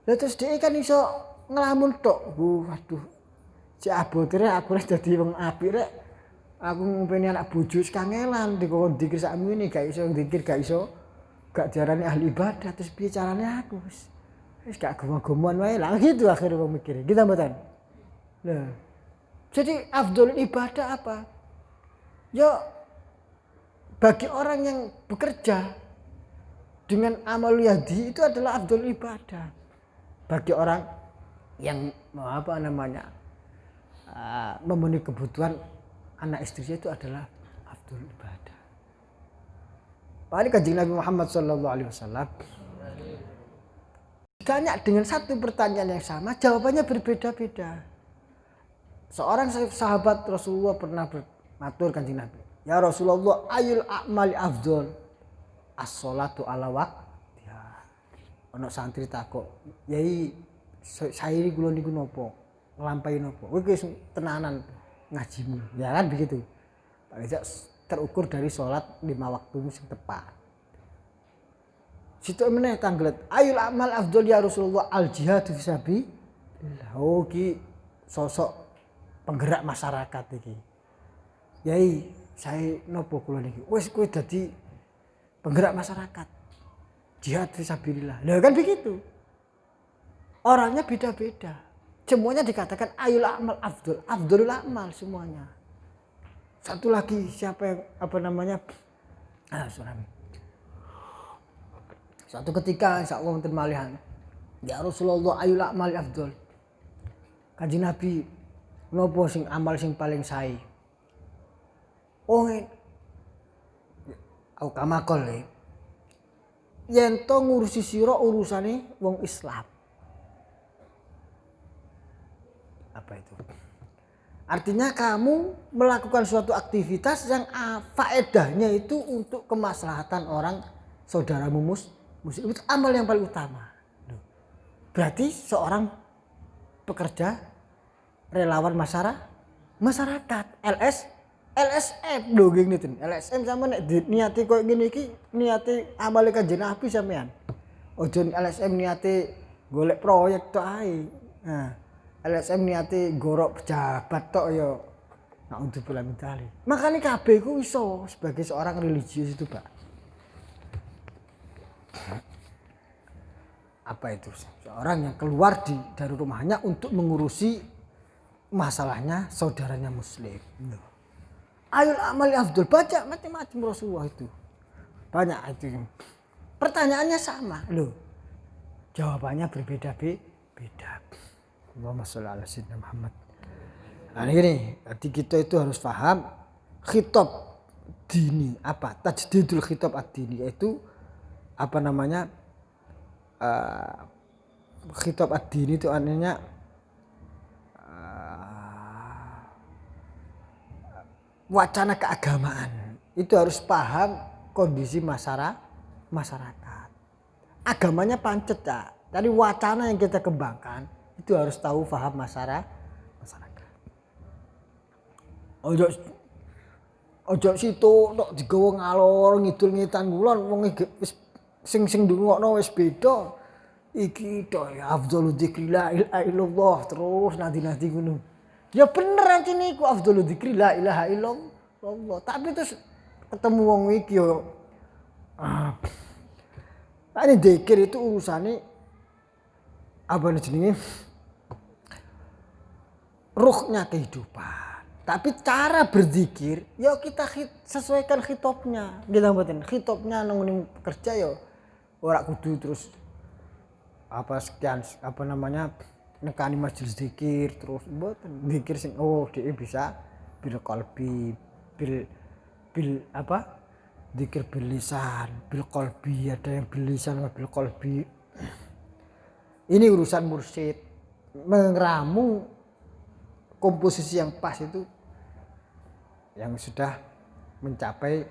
Lah terus dhek kan iso ngelamun tok. Waduh. Cek abotere aku rek dadi wong apik rek. Aku ngopeni anak bojo kangelan dikon zikir sakmini gak iso zikir, gak diarani ahli ibadah, terus piye carane aku wis gak gomo-gomoan wae lah gitu akhirnya wong mikir. Kita mboten. Nah. Jadi afdholul ibadah apa? Ya bagi orang yang bekerja dengan amal yadi itu adalah afdhol ibadah. Bagi orang yang memenuhi kebutuhan anak istrinya itu adalah afdhol ibadah. Paling Kanjeng Nabi Muhammad SAW ditanya dengan satu pertanyaan yang sama, jawabannya berbeda-beda. Seorang sahabat Rasulullah pernah bermatur Kanjeng Nabi, ya Rasulullah, ayul a'mali afdhol? As-sholatu ala waqtiha. Ono santri takok, "Yai, sairi kula niku napa? Nglampahi napa?" Kowe wis tenanan ngajimu. Ya kan begitu. Paling terukur dari sholat 5 waktu sing tepat. Situ meneh tanglet, ayul amal afdhol ya Rasulullah, al jihadu fisabilillah. Oh ki sosok penggerak masyarakat iki. Yai, saya nopo kula niki wis kowe dadi penggerak masyarakat jihad fisabilillah. Lah kan begitu. Orangnya beda-beda. Semuanya dikatakan ayul amal afdol, afdolul amal semuanya. Satu lagi siapa yang apa namanya? Suatu ketika insyaallah wonten malihan. Ya Rasulullah ayul amal afdol. Kanjeng Nabi nopo sing amal sing paling sae? Oh, aku kamakol yen to ngurusi sira urusane wong Islam. Apa itu? Artinya kamu melakukan suatu aktivitas yang faedahnya itu untuk kemaslahatan orang saudaramu muslim. Itu amal yang paling utama. Berarti seorang pekerja relawan masyarakat LSM lho ngene LSM sama nek niati koyo ngene iki niati amale Kanjeng Nabi sampean. Ojo LSM niati golek proyek tok ae. Nah, LSM niati gorok pejabat tok ya naudzubillah min dzalik. Makane kabeh ku iso sebagai seorang religius itu, Pak. Apa itu? Seorang yang keluar dari rumahnya untuk mengurusi masalahnya saudaranya muslim. Ayul amal afdol, baca macam-macam Rasulullah itu. Banyak itu. Pertanyaannya sama, loh. Jawabannya berbeda-beda. Allahumma sholli ala sayyidina Muhammad. Nah ini, jadi kita itu harus paham khitab dini apa? Tajdidul khitab ad-dini yaitu apa namanya? Khitab ad-dini itu artinya wacana keagamaan. Itu harus paham kondisi masyarakat. Agamanya pancet ya. Dari wacana yang kita kembangkan itu harus tahu paham masyarakat. Ojo situ tok digawa ngalor ngidul ngitan kulon wong wis sing ndongakno wis beda. Iki to ya afdhalul dzikri la ilaha illallah terus nanti ngono. Ya bener aja niku afdhalul dzikri la ilaha illallah. Tapi terus ketemu wong iki yo ini dzikir itu urusane apa jenenge? Ruhnya kehidupan. Tapi cara berzikir, ya kita sesuaikan khitabnya. Kita mboten khitabnya nang kerja ya ora kudu terus apa sekian apa namanya nekani majelis zikir terus mboten zikir sing dia bisa bil qalbi bil apa zikir bil lisan bil qalbi ada yang bil lisan bil qalbi. Ini urusan mursyid meramu komposisi yang pas itu yang sudah mencapai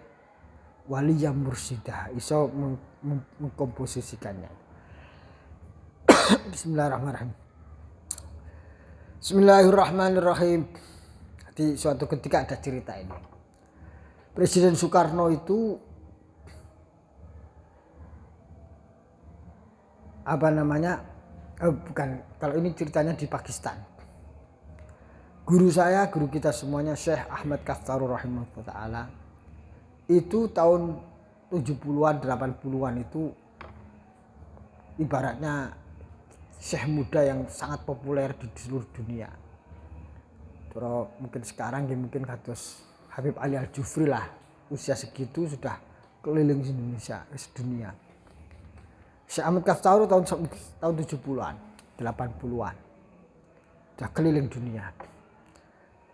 wali yang mursyidah iso mengkomposisikannya. Bismillahirrahmanirrahim. Bismillahirrahmanirrahim. Jadi suatu ketika ada cerita ini. Presiden Soekarno itu apa namanya? Bukan, kalau ini ceritanya di Pakistan. Guru kita semuanya Syekh Ahmad Kaftarur rahimahullah taala itu tahun 70-an 80-an itu ibaratnya syekh muda yang sangat populer di seluruh dunia. Terus mungkin sekarang ya mungkin kados Habib Ali Al-Jufri lah, usia segitu sudah keliling Indonesia, sedunia. Syekh Ahmad Kaftarur tahun 70-an, 80-an. Sudah keliling dunia.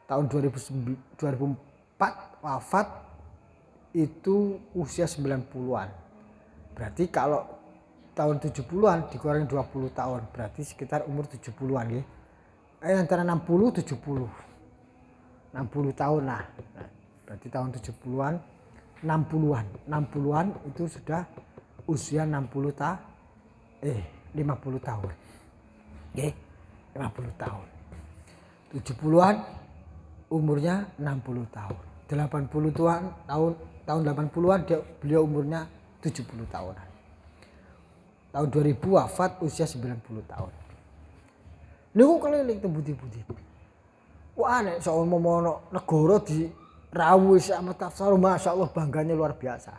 Tahun 2004 wafat itu usia 90-an. Berarti kalau tahun 70-an dikurangi 20 tahun berarti sekitar umur 70-an ya. Antara 60 70. 60 tahun lah. Berarti tahun 70-an 60-an. 60-an itu sudah usia 50 tahun. Nggih, 50 tahun. 70-an umurnya 60 tahun. 80 tahun 80-an beliau umurnya 70 tahunan. Tahun 2000 wafat usia 90 tahun. Niku keliling teng budi-budi. Wah nek soal momono negara rawuh Syekh Ahmad Tafsar, masya Allah bangganya luar biasa.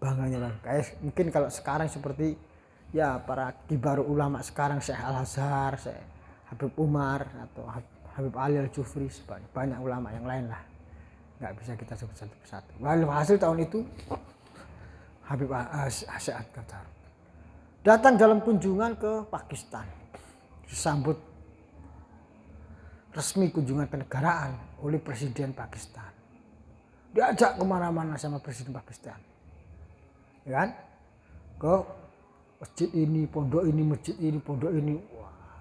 Bangganya luar biasa. Mungkin kalau sekarang seperti ya para kibar ulama sekarang, Syekh Al Azhar, Syekh Habib Umar atau Habib Ali Al Jufri, banyak ulama yang lain lah. Nggak bisa kita sebut satu persatu. Hasil tahun itu Habib Syekh Ahmad Tafsar datang dalam kunjungan ke Pakistan, disambut resmi kunjungan kenegaraan oleh Presiden Pakistan. Diajak kemana-mana sama Presiden Pakistan, ya kan? Ke masjid ini, pondok ini, masjid ini, pondok ini. Wah.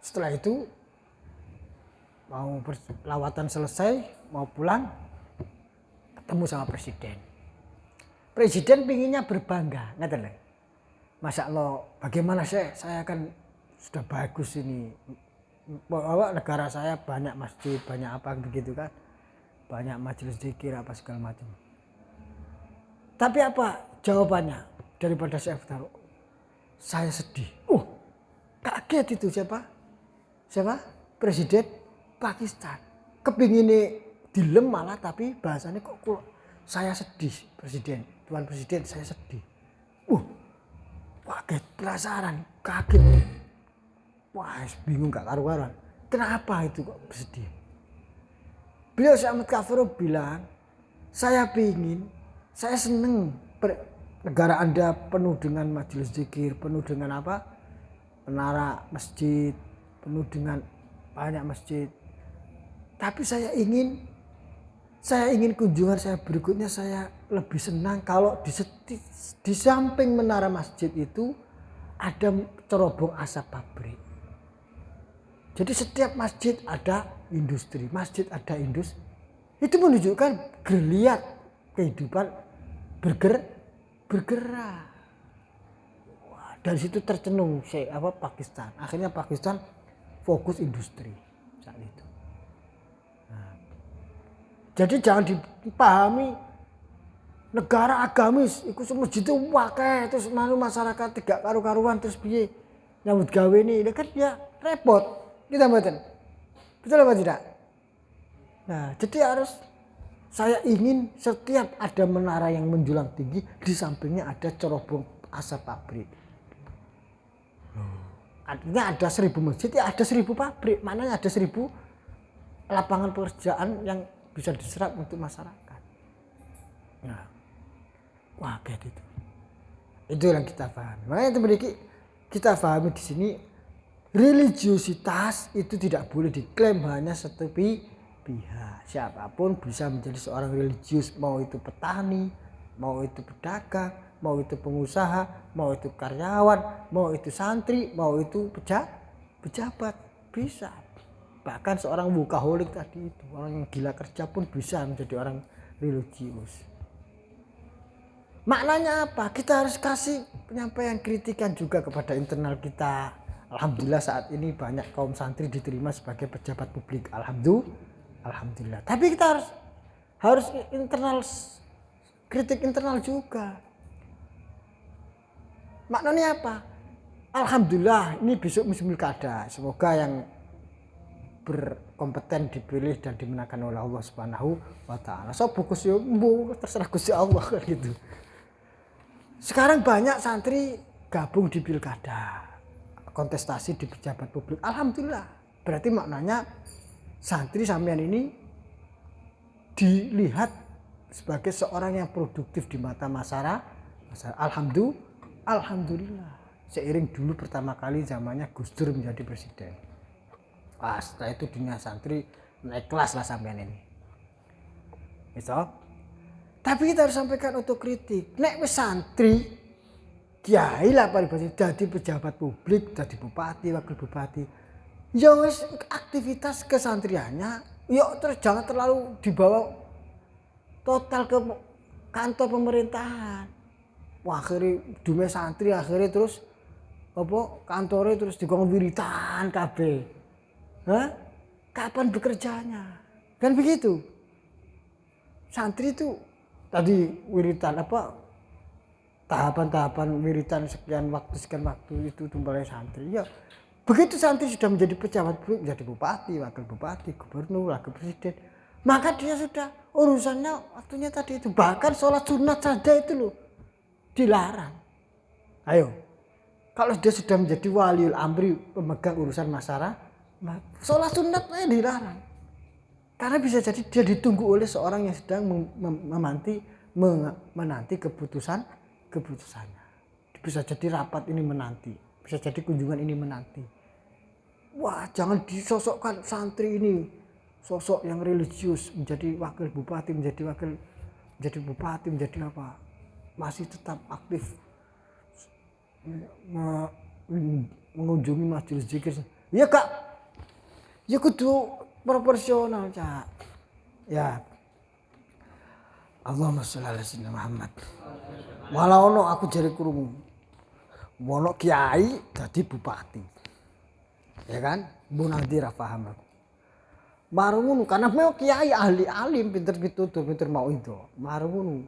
Setelah itu mau lawatan selesai, mau pulang, ketemu sama Presiden. Presiden pinginnya berbangga, ngerti lho. Masya Allah, bagaimana saya kan sudah bagus ini. Negara saya banyak masjid, banyak apa begitu kan, banyak majelis zikir apa segala macam. Tapi apa jawabannya daripada Syekh Farouk? Saya sedih. Kaget itu siapa? Presiden Pakistan. Kepingin dilem malah, tapi bahasanya kok saya sedih, Presiden, Tuan Presiden, saya sedih. Kaget, penasaran, kaget. Wah, bingung gak karu-karuan. Kenapa itu kok bersedih? Beliau Syekh Ahmad Tafsar bilang, saya seneng negara Anda penuh dengan majelis zikir, penuh dengan apa? Menara masjid, penuh dengan banyak masjid. Tapi saya ingin kunjungan saya berikutnya, saya lebih senang kalau di samping menara masjid itu ada cerobong asap pabrik. Jadi setiap masjid ada industri, Itu menunjukkan geliat kehidupan bergerak. Wah, dari situ tercenung Pakistan. Akhirnya Pakistan fokus industri saat itu. Jadi jangan dipahami negara agamis iku masjid itu wakai terus masyarakat tidak karu-karuan terus piye nyambut gawe ini kan ya repot kita mboten. Betul apa tidak? Nah, jadi saya ingin setiap ada menara yang menjulang tinggi di sampingnya ada cerobong asap pabrik. Artinya ada 1000 masjid ya ada 1000 pabrik, maknanya ada 1000 lapangan pekerjaan yang bisa diserap untuk masyarakat. Nah, wah kayak itu. Itu yang kita pahami. Makanya itu kita pahami di sini religiositas itu tidak boleh diklaim hanya satu pihak. Siapapun bisa menjadi seorang religius, mau itu petani, mau itu pedagang, mau itu pengusaha, mau itu karyawan, mau itu santri, mau itu pejabat, bisa. Bahkan seorang workaholic tadi itu, orang yang gila kerja pun bisa menjadi orang religius. Maknanya apa? Kita harus kasih penyampaian kritikan juga kepada internal kita. Alhamdulillah saat ini banyak kaum santri diterima sebagai pejabat publik. Alhamdulillah. Tapi kita harus kritik internal juga. Maknanya apa? Alhamdulillah ini besok musim pilkada. Semoga yang berkompeten dipilih dan dimenangkan oleh Allah Subhanahu wa taala. So fokus yo terserah Gusti Allah kan gitu. Sekarang banyak santri gabung di pilkada, kontestasi di pejabat publik. Alhamdulillah. Berarti maknanya santri sampean ini dilihat sebagai seorang yang produktif di mata masyarakat. Alhamdulillah. Seiring dulu pertama kali zamannya Gus Dur menjadi presiden. Setelah itu dunia santri naik kelas lah sampean ini. Bisa? Tapi kita harus sampaikan otokritik. Nek wis santri, kiai lah paribadi jadi pejabat publik, jadi bupati, wakil bupati. Ya wis aktivitas kesantriannya, yuk terus jangan terlalu dibawa total ke kantor pemerintahan. Wah, akhirnya dunia santri akhirnya terus kantornya terus dikongkon wiritan kabeh. Kapan bekerjanya? Kan begitu. Santri itu tadi wiritan tahapan-tahapan wiritan sekian waktu itu tumbalnya santri. Ya, begitu santri sudah menjadi pejabat publik, menjadi bupati, wakil bupati, gubernur, wakil presiden, maka dia sudah urusannya waktunya tadi itu. Bahkan sholat sunat saja itu loh dilarang. Ayo, kalau dia sudah menjadi waliul amri, pemegang urusan masyarakat, sholat sunatnya dilarang. Karena bisa jadi dia ditunggu oleh seorang yang sedang menanti keputusannya. Bisa jadi rapat ini menanti, bisa jadi kunjungan ini menanti. Wah, jangan disosokkan santri ini sosok yang religius, menjadi wakil bupati, menjadi bupati, menjadi apa, masih tetap aktif mengunjungi majelis zikir. Ya kak, ya kudu proporsional cak. Ya, Allahumma sholli ala sayyidina Muhammad. Walau ono aku jari krungu, ono kiai dadi bupati, ya kan? Bu nanti ra paham aku. Baru ngono karena mau kiai ahli alim pinter pitutur pinter mau itu. Baru ngono.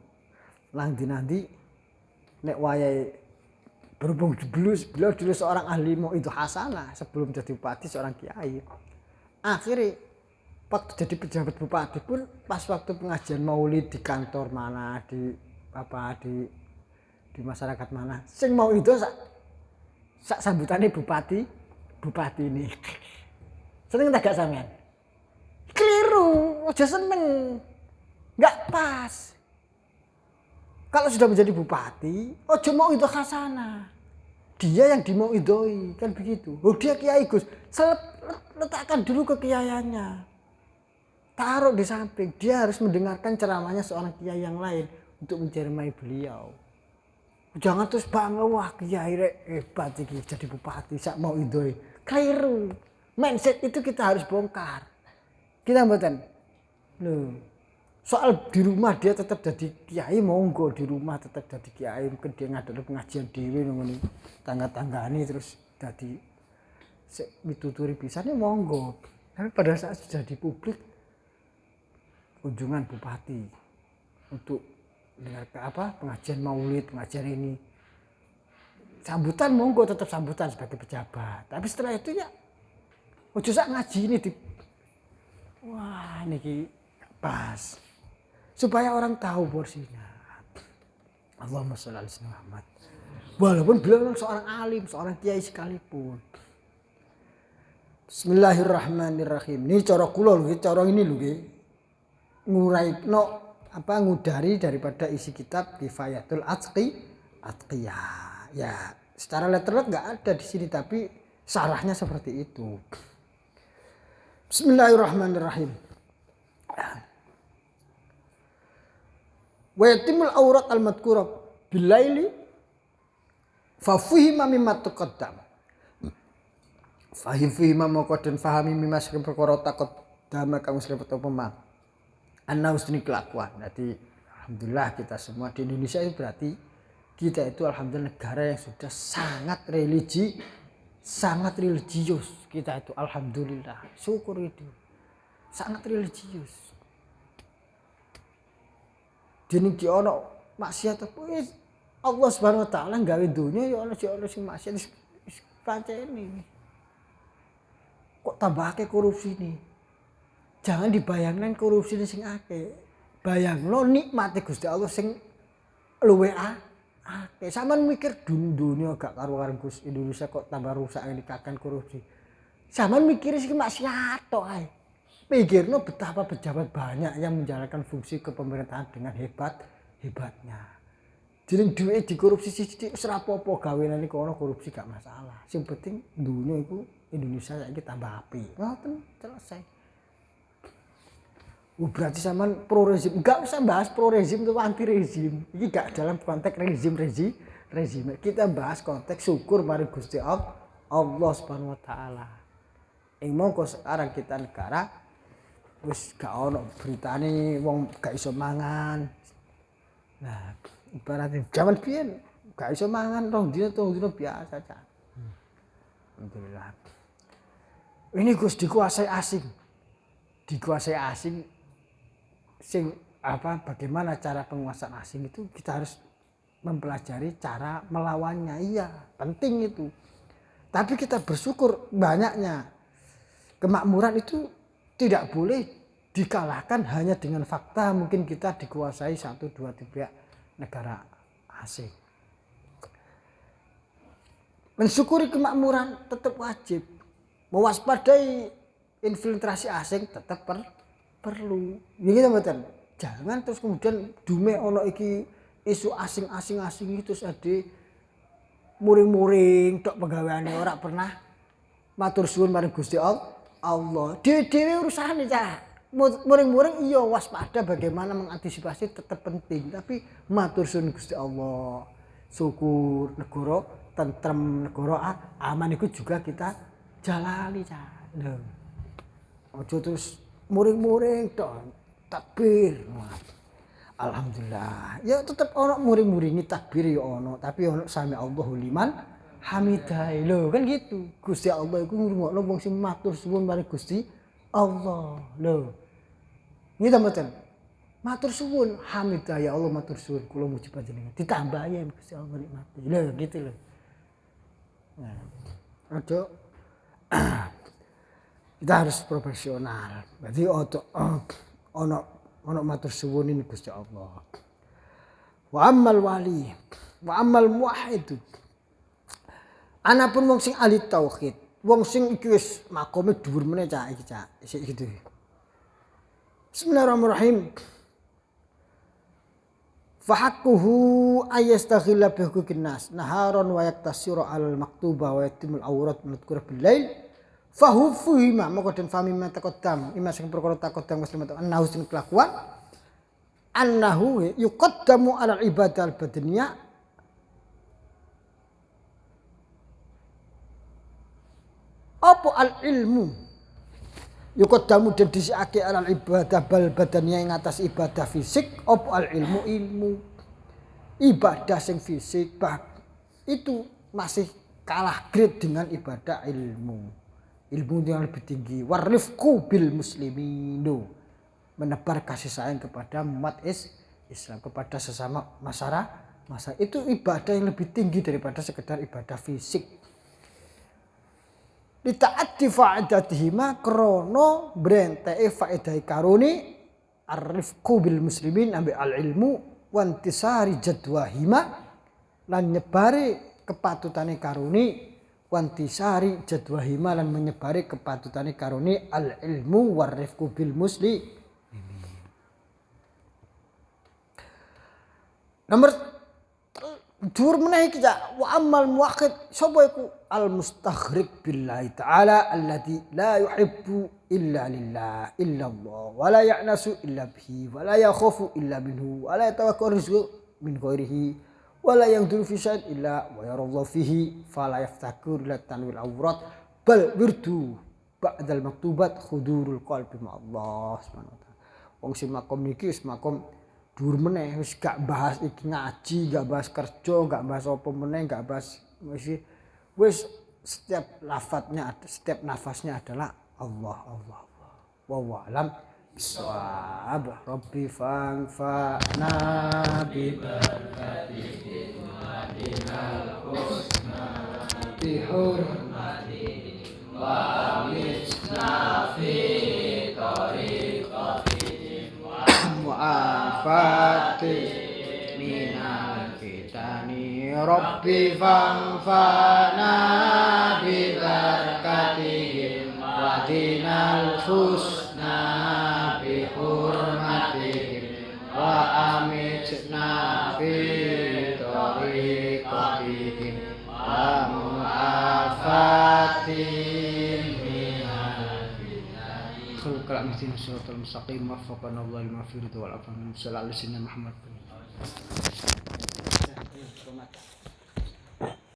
Nanti nek wayahe berhubung beliau dulu seorang ahli mau itu hasanah sebelum jadi bupati seorang kiai. Akhirnya waktu jadi pejabat bupati pun pas waktu pengajian maulid di kantor mana di masyarakat mana sing mau itu sak sambutannya bupati ini. Seneng tak gak sampean? Keliru, aja seneng, nggak pas. Kalau sudah menjadi bupati, ojo mau itu khasana. Dia yang dimau idoi, kan begitu. Oh dia kiai Gus, letakkan dulu kekiaiannya. Taruh di samping, dia harus mendengarkan ceramahnya seorang kiai yang lain untuk mencermai beliau. Jangan terus bangga, wah kiai hebat iki jadi bupati, sak mau idoi. Keliru, mindset itu kita harus bongkar. Kita mboten. Loh. Soal di rumah dia tetap jadi kiai monggo di rumah tetap jadi kiai mungkin dia ngadakan pengajian dhewe ngono tangga-tanggane terus dadi mituturi pisane monggo. Tapi pada saat sudah di publik kunjungan bupati untuk dengar pengajian maulid, pengajian ini. Sambutan monggo tetap sambutan sebagai pejabat. Tapi setelah itu ya ojo sak ngaji ini wah niki pas supaya orang tahu porsinya. Allahumma sholli ala sayyidina Muhammad. Walaupun beliau seorang alim, seorang kiai sekalipun. Bismillahirrahmanirrahim. Ini cara kula lho, cara ini lho nggih. Nguraikno ngudari daripada isi kitab Kifayatul Atqiyah. Ya, secara letterlet enggak ada di sini tapi sarahnya seperti itu. Bismillahirrahmanirrahim. Wa yatimul aurat al-madhkurah bilaili fa fuhima mimma taqaddam. Fahima moko den fahami mimma sing perkara taqaddam kang wis lepet apa mang. Ana ustune kelakuan. Jadi alhamdulillah kita semua di Indonesia itu berarti kita itu alhamdulillah negara yang sudah sangat religius. Kita itu alhamdulillah, syukur itu. Sangat religius. Dene ki ono maksiat apa Allah Subhanahu wa taala gawe dunya ya ono sing maksiat wis pancene. Kok tambahake korupsi nih? Jangan dibayangkan korupsi ini sing akeh. Bayangno nikmate Gusti Allah sing luwe akeh. Sampeyan mikir dunia gak karu-karuan Gus Indonesia kok tambah rusak ini kakan korupsi. Sampeyan mikir sing maksiat tok ae. Pikirno betapa pejabat banyak yang menjalankan fungsi kepemerintahan dengan hebatnya. Jadi duit dikorupsi sithik wis ora apa-apa gawenane kono korupsi gak masalah. Sing penting dunia iku Indonesia saiki tambah apik. Ngoten selesai. Berarti sampean pro rezim. Enggak usah bahas pro rezim atau anti rezim. Ini gak dalam konteks rezim. Kita bahas konteks syukur mari Gusti Allah Subhanahu wa taala. Monggo sekarang kita negara wis gak ono beritane wong gak iso mangan. Nah, ibaratnya zaman biyen gak iso mangan rong dina biasa aja. Alhamdulillah. Ini Gus dikuasai asing. Bagaimana cara penguasaan asing itu kita harus mempelajari cara melawannya. Iya, penting itu. Tapi kita bersyukur banyaknya. Kemakmuran itu tidak boleh dikalahkan hanya dengan fakta mungkin kita dikuasai 1, 2, 3 negara asing. Mensyukuri kemakmuran tetap wajib. Mewaspadai infiltrasi asing tetap perlu. Ya gitu betul. Jangan terus kemudian dume ono iki isu asing itu ade muring-muring tok pegawaiane ora pernah matur suwun marang Gusti Allah. Dhewe urusane cah. Muring-muring iya waspada bagaimana mengantisipasi tetap penting, tapi matur suwun Gusti Allah. Syukur negara tentrem, negara aman itu juga kita jalani cah. Lho. Ojo terus muring-muring tok takbir. Alhamdulillah. Ya tetep ono muring-muringi takbir ya ono, tapi ono sami Allahu liman hamidah. Lho kan gitu. Gusti Allah iku ngrungokno wong sing matur suwun marang Gusti Allah. Lho. Nggih ta mboten? Matur suwun hamidah ya Allah matur suwun kula muji panjenengan. Ditambah ya Gusti Allah nikmati. Lho gitu lho. Nah, ojo kita harus profesional. Berarti ono matur suwun ini Gusti Allah. Wa ammal wali, wa ammal muwahhid. Anapun wong sing ahli tauhid, wong sing iki wis makome dhuwur meneh cah iki cah, isih gitu. Bismillahirrahmanirrahim. Fahaqquhu ayastaghilla bi huquqin nas naharon wa yaktasiru al maktuba wa yatimul awrat madhkura bil lail fahu fuhima moko den fami matakodam ima sing perkara takodam muslimat annahu sing kelakuan annahu yuqaddamu ala ibadah al badaniyah apa al ilmu yuqaddamu dan disiake ala ibadah bal badaniyah ing atas ibadah fisik apa al ilmu ibadah sing fisik itu masih kalah grade dengan ibadah ilmu yang lebih tinggi warifqu bil musliminu menebar kasih sayang kepada umat Islam kepada sesama masyarakat itu ibadah yang lebih tinggi daripada sekedar ibadah fisik. Ditaati fa'adatihima krono brenteke faedahi karuni arifqu bil muslimin ambil al ilmu wantisari jadwahima lan nyebari kepatutane karuni wantisari jadwahima lan menyebari kepatutane karuni al ilmu warifqu bil muslimin. Nomor dhuwur meneh iki wa amal muwahhid sapa iku al mustaghriq billahi taala alladzi la yuhibbu illa lillah illa Allah wa la ya'nasu illa bihi wa la yakhafu illa minhu wa la yatawakkalu rizqu min ghairihi wa la yaqdiru fi syai'in illa wa yarallahu fihi fala yaftakur la tanwil awrat bal wirdu ba'dal maktubat khudurul qalbi ma Allah subhanahu wa ta'ala. Wong sing makom niki wis makom dhuwur meneh wis gak bahas iki ngaji, gak bahas kerja, gak bahas apa meneh, gak bahas wis setiap lafadznya setiap nafasnya adalah Allah Allah Allah. Wallahu alam bisawab. Rabbi fanfa'na bi barakatihi wa dinal husna bi hurmati wa misna fi tariqati wa afati minal fitani Rabbi fanfa'na bi barakatihim wa dinal husna bi hurmatihim wa amitna fi tariqatihim wa mu'afatin minal fitani khulqal amtin suratul mustaqim wafaqana Allah lima firid wal afan sallallahu alaihi Muhammad.